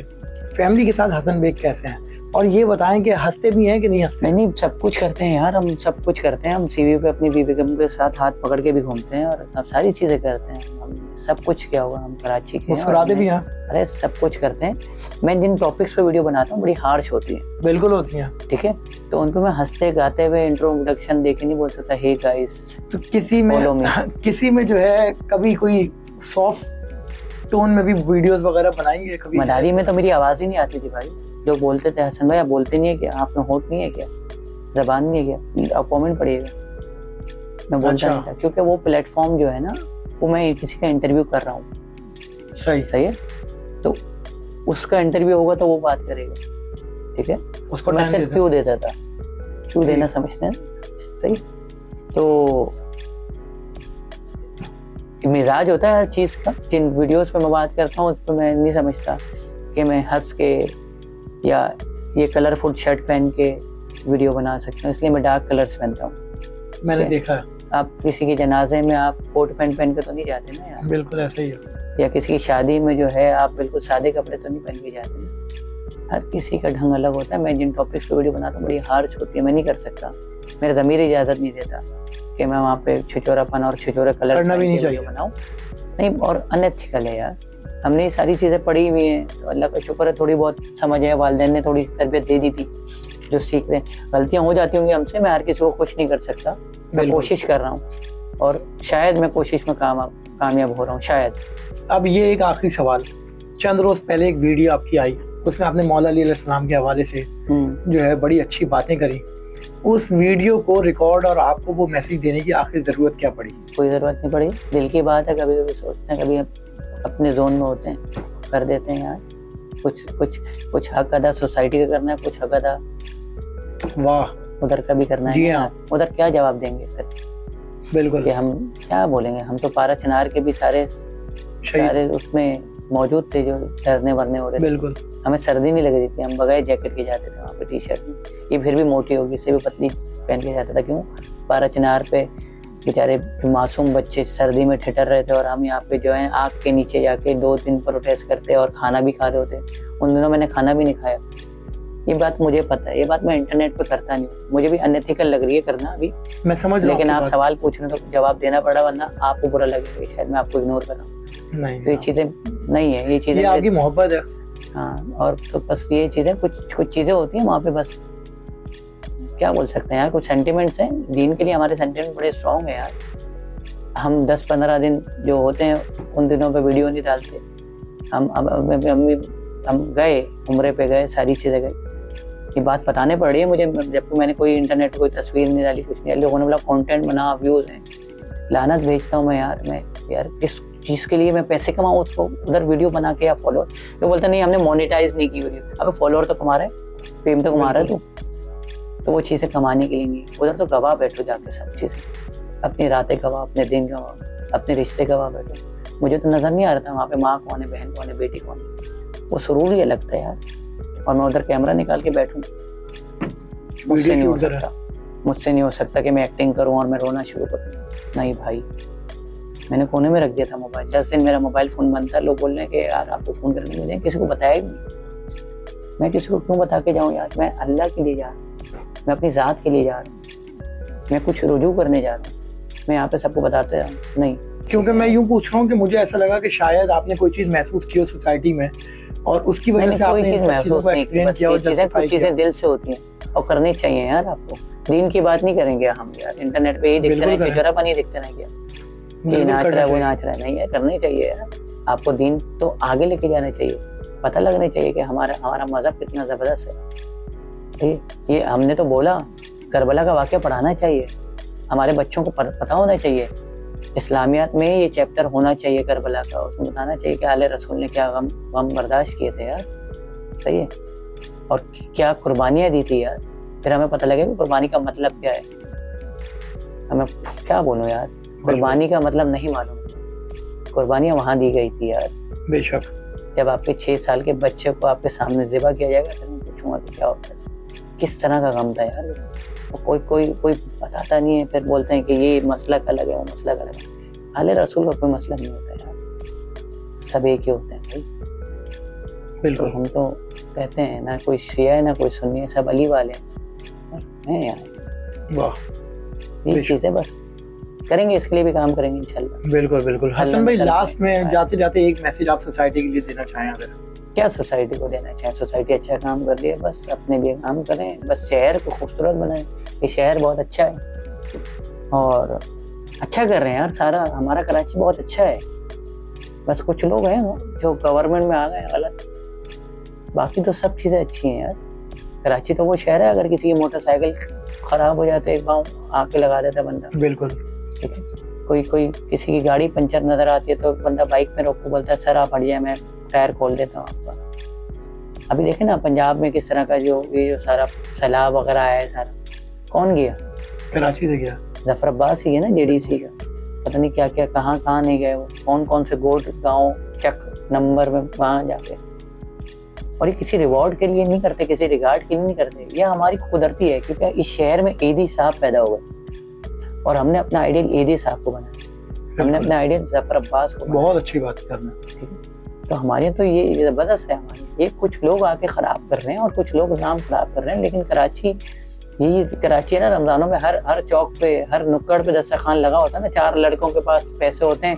फैमिली के साथ हसन बेग कैसे हैं, और ये बताएं कि हंसते भी हैं कि नहीं हंसते? नहीं, सब कुछ करते हैं यार, हम सब कुछ करते हैं। हम सीवी पे अपनी बीवी के साथ हाथ पकड़ के भी घूमते हैं और हम सारी चीजें करते हैं। हम सब कुछ, क्या होगा, हम कराची के हैं, मुस्कुराते भी हैं। अरे सब कुछ करते हैं। मैं जिन टॉपिक्स पे वीडियो बनाता हूँ बड़ी हार्श होती है, बिल्कुल होती हैं, ठीक है, तो उन पे मैं हंसते गाते हुए इंट्रोडक्शन देके नहीं बोल सकता हे गाइस। तो किसी में जो है कभी कोई सॉफ्ट टोन में भी वीडियोस वगैरह बनाएंगे कभी? मदारी में तो मेरी आवाज ही नहीं आती थी भाई। जो बोलते थे हसन भाई आप बोलते नहीं है क्या, आप में होठ नहीं है क्या, जबान नहीं है क्या, आप कमेंट पढ़िएगा। मैं बोलता नहीं था, क्योंकि वो प्लेटफॉर्म जो है ना, वो मैं किसी का इंटरव्यू कर रहा हूँ। सही है, तो उसका इंटरव्यू होगा तो वो बात करेगा, ठीक है, उसको मैं सिर्फ क्यों देता था, क्यों देना समझते हैं, सही। तो मिजाज होता है हर चीज का। जिन वीडियोस पे मैं बात करता हूँ उस पर मैं नहीं समझता कि मैं हंस के या ये कलरफुल शर्ट पहन के वीडियो बना सकता हूँ, इसलिए मैं डार्क कलर्स पहनता हूँ। मैंने देखा। आप किसी के जनाजे में आप कोट पैंट पहन के तो नहीं जाते ना यार, बिल्कुल ऐसा ही है। या किसी की शादी में जो है आप बिल्कुल सादे कपड़े तो नहीं पहन के जाते ना। हर किसी का ढंग अलग होता है। मैं जिन टॉपिक्स पे वीडियो बनाता हूँ बड़ी हार्श होती है, मैं नहीं कर सकता, मेरा ज़मीर इजाजत नहीं देता कि मैं वहाँ पे छिचोरापन और छिचोरे कलर्स करना भी नहीं चाहिए बनाऊँ। नहीं, और अनएथिकल है यार। हमने ये सारी चीज़ें पढ़ी हुई हैं, तो अल्लाह का शुक्र है थोड़ी बहुत समझ है, वालिदैन ने थोड़ी तरबियत दे दी थी, जो सीख रहे हैं। गलतियाँ हो जाती होंगी हमसे, मैं हर किसी को खुश नहीं कर सकता, मैं कोशिश कर रहा हूँ और शायद मैं कोशिश में कामयाब हो रहा हूँ, शायद। अब ये एक आखिरी सवाल, चंद रोज पहले एक वीडियो आपकी आई, उसमें आपने मौला अली अलैहिस्सलाम के हवाले से जो है बड़ी अच्छी बातें करी। उस वीडियो को रिकॉर्ड और आपको वो मैसेज देने की आखिर जरूरत क्या पड़ी? कोई जरूरत नहीं पड़ी, दिल की बात है। कभी कभी सोचते हैं, कभी अपने जोन में होते हैं, कर देते हैं यार। कुछ हक अदा सोसाइटी का करना है, कुछ हक अदा वाह उधर का भी करना है। जी हाँ, उधर क्या जवाब देंगे फिर? बिल्कुल, कि हम क्या बोलेंगे? हम तो पारा चिनार के भी सारे उसमें मौजूद थे जो डरने वरने हो रहे थे। बिल्कुल, हमें सर्दी नहीं लग रही थी, हम बगैर जैकेट के जाते थे वहाँ पे, टी शर्ट में। ये फिर भी मोटी होगी, इससे भी पतली पहन के जाता था। क्यों? पारा चिनार पे बेचारे मासूम बच्चे सर्दी में ठिठर रहे थे और हम यहाँ पे जो है आग के नीचे जाके 2 दिन प्रोटेस्ट करते और खाना भी खा रहे होते। उन दिनों मैंने खाना भी नहीं खाया। ये बात मुझे पता है, ये बात मैं इंटरनेट पे करता नहीं हूँ, मुझे भी अनएथिकल लग रही है करना अभी, मैं समझ, लेकिन आप सवाल पूछ रहे हो तो जवाब देना पड़ा, वरना आपको बुरा लगेगा शायद मैं आपको इग्नोर कर रहा हूँ। नहीं, तो ये चीजें नहीं है, ये चीजें आपकी मोहब्बत है। हाँ, और तो बस ये चीजें कुछ चीजें होती हैं वहाँ पे, बस क्या बोल सकते हैं यार, कुछ सेंटिमेंट्स हैं दीन के लिए, हमारे सेंटिमेंट बड़े स्ट्रॉन्ग है यार। हम 10-15 दिन जो होते हैं उन दिनों पे वीडियो नहीं डालते। हम गए उम्रे पे गए, सारी चीजें गई, ये बात बताने पड़ रही है मुझे, जबकि मैंने कोई इंटरनेट पे कोई तस्वीर नहीं डाली, कुछ नहीं। लोगों ने बोला कंटेंट बना, व्यूज हैं, लानत भेजता हूँ मैं यार किस चीज के लिए मैं पैसे कमाऊँ उसको उधर वीडियो बना के या फॉलोअर? तो बोलते नहीं हमने मोनेटाइज नहीं की वीडियो। अब फॉलोअर तो कमा रहा है, फेम तो कमा रहा है तू, तो वो चीजें कमाने के लिए नहीं। उधर तो गवाह बैठो जाके सब चीजें, अपनी रातें गवाह, अपने दिन गवाह, अपने रिश्ते गवाह बैठो। मुझे तो नजर नहीं आ रहा था वहाँ पे माँ कौन है, बहन कौन है, बेटी कौन है। वो सुरूर ही लगता है यार। और मैं उधर कैमरा निकाल के बैठूं, मुझसे नहीं हो सकता कि मैं एक्टिंग करूं और मैं रोना शुरू करूं। नहीं भाई, मैंने कोने में रख दिया था मोबाइल। 10 दिन मेरा मोबाइल फोन बंद था। लोग बोल रहे हैं कि यार आपको फोन करने मुझे किसी को बताया ही नहीं। मैं किसी को क्यों बता के जाऊं यार? मैं अल्लाह के लिए जा रहा हूँ, मैं अपनी जात के लिए जा रहा हूँ, मैं कुछ रुजू करने जा रहा हूँ। मैं यहाँ पे सबको बताते नहीं, क्योंकि मैं यूं पूछ रहा हूँ कि मुझे ऐसा लगा कि शायद आपने कोई चीज महसूस की हो सोसाइटी में और उसकी वजह से कोई चीज महसूस नहीं की। बस ये चीजें, कुछ चीजें दिल से होती हैं और करनी चाहिए यार आपको। दीन की बात नहीं करेंगे हम यार, इंटरनेट पे ही दिखते रहे, चिचोरापन ही दिखते रहे, क्या ये नाच रहा है वो नाच रहा है, नहीं है, करनी चाहिए यार आपको। दीन तो आगे लेके जाना चाहिए, पता लगना चाहिए कि हमारा मजहब कितना जबरदस्त है। ये हमने तो बोला करबला का वाकया पढ़ाना चाहिए, हमारे बच्चों को पता होना चाहिए। इस्लामियात में ये चैप्टर होना चाहिए करबला का, उसमें बताना चाहिए कि आले रसूल ने क्या गम बर्दाश्त किए थे यार, सही है, और क्या कुर्बानियां दी थी यार। फिर हमें पता लगेगा कुर्बानी का मतलब क्या है। हमें क्या बोलूं यार, कुर्बानी का मतलब नहीं मालूम। कुर्बानियां वहां दी गई थी यार, बेशक। जब आपके 6 साल के बच्चे को आपके सामने ज़िबा किया जाएगा, फिर मैं पूछूंगा कि क्या होता है, किस तरह का गम था यार। कोई कोई कोई बताता नहीं है, फिर बोलते हैं कि ये मसलक अलग है, वो मसलक अलग है। आले रसूल का कोई मसला नहीं होता यार, सब एक ही होते हैं भाई। बिल्कुल। तो हम तो कहते हैं ना कोई शिया है ना कोई सुन्नी है, सब अली वाले हैं यार। वाह, ये चीज़ है, बस करेंगे, इसके लिए भी काम करेंगे इंशाल्लाह। बिल्कुल बिल्कुल। हसन भाई, लास्ट में जाते जाते एक मैसेज आप सोसाइटी के लिए देना चाहें अगर? क्या सोसाइटी को देना चाहें? सोसाइटी अच्छा काम कर रही है, बस अपने लिए काम करें, बस शहर को खूबसूरत बनाएं। ये शहर बहुत अच्छा है और अच्छा कर रहे हैं यार, सारा हमारा कराची बहुत अच्छा है। बस कुछ लोग हैं जो गवर्नमेंट में आ गए गलत, बाकी तो सब चीज़ें अच्छी हैं यार। कराची तो वो शहर है, अगर किसी की मोटरसाइकिल खराब हो जाए तो एक पाँव आके लगा देता बंदा। बिल्कुल। ठीक है, कोई किसी की गाड़ी पंचर नजर आती है तो बंदा बाइक में रोक के बोलता है सर आप हट जाए, मैं टायर खोल देता हूँ आपका। अभी देखे ना पंजाब में किस तरह का जो सारा सैलाब वगैरह आया है, सारा कौन गया? कराची से गया, जफर अब्बास ही है ना, जेडीसी का। पता नहीं क्या क्या कहाँ नहीं गए वो, कौन से गोट गांव चक नंबर में वहां जाके। और ये किसी रिवॉर्ड के लिए नहीं करते, किसी रिगार्ड के लिए नहीं करते, ये हमारी कुदरती है। क्योंकि इस शहर में एदी साहब पैदा हो गए और हमने अपना आइडियल एदी साहब को बनाया, हमने अपना आइडियल जफर अब्बास को बनाया। बहुत अच्छी बात करना। ठीक है, तो हमारे तो ये जबरदस्त है हमारी। ये कुछ लोग आके खराब कर रहे हैं और कुछ लोग नाम खराब कर रहे हैं, लेकिन कराची कराची है ना, रमजानों में हर चौक पे, हर नुक्कड़ पे दस्तरखान लगा होता है ना। 4 लड़कों के पास पैसे होते हैं,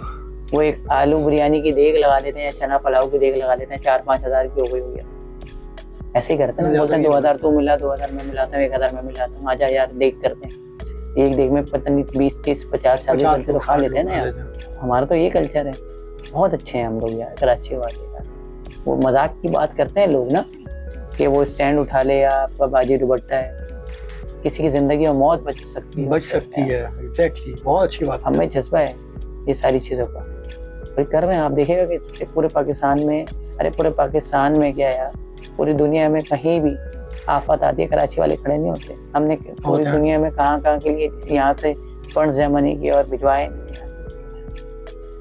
वो एक आलू बिरयानी की देग लगा देते हैं या चना पुलाव की देग लगा देते हैं, 4-5 हज़ार की हो गई। ऐसे ही करते हैं ना, बोलते हैं 2000 तू मिला, 2000 मैं मिलाता हूँ, 1000 मैं मिलाता हूँ, आजा यार देग करते हैं। एक देग में पता नहीं 20, 30, 50 40 बंदे तो खा लेते हैं ना यार। हमारा तो ये कल्चर है। बहुत अच्छे हैं हम लोग यार, कराची वाले यार। वो मजाक की बात करते हैं लोग ना कि वो स्टैंड उठा ले या आपका बाजी दुपट्टा है, किसी की जिंदगी और मौत बच सकती है। एग्जैक्टली, बहुत अच्छी बात। हमें जज्बा है ये सारी चीज़ों का, और कर रहे हैं। आप देखिएगा कि पूरे पाकिस्तान में, अरे पूरे पाकिस्तान में क्या यार, पूरी दुनिया में कहीं भी आफत आती है, कराची वाले खड़े नहीं होते। हमने पूरी दुनिया में कहाँ के लिए यहाँ से फंड्स जमा नहीं किए और भिजवाए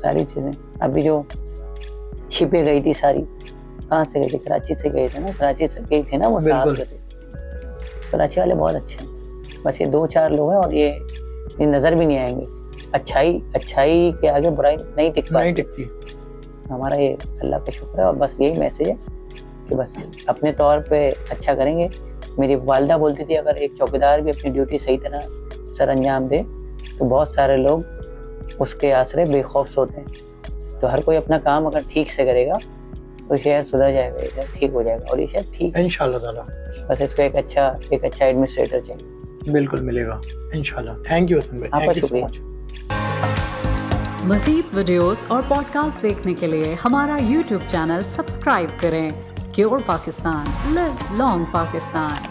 सारी चीज़ें। अभी जो छिपे गई थी सारी, कहाँ से गई थी? कराची से गए थे ना, कराची से गई थे ना वो साहब थे। कराची वाले बहुत अच्छे हैं, बस ये 2-4 लोग हैं और ये नजर भी नहीं आएंगे। अच्छाई के आगे बुराई नहीं टिकती। हमारा ये अल्लाह का शुक्र है और बस यही मैसेज है कि बस अपने तौर पे अच्छा करेंगे। मेरी वालिदा बोलती थी अगर एक चौकीदार भी अपनी ड्यूटी सही तरह सर अंजाम दे तो बहुत सारे लोग उसके आसरे बेखौफ सोते हैं। तो हर कोई अपना काम अगर ठीक से करेगा तो शहर सुधर जाएगा, ये शहर ठीक हो जाएगा और ये शहर ठीक है इंशाल्लाह ताला। बस इसको एक अच्छा एडमिनिस्ट्रेटर चाहिए। बिल्कुल मिलेगा इंशाल्लाह। थैंक यू हसन भाई, आपका शुक्रिया। मज़ीद वीडियोस और पॉडकास्ट देखने के लिए हमारा YouTube चैनल सब्सक्राइब करें। Cure Pakistan, live long Pakistan.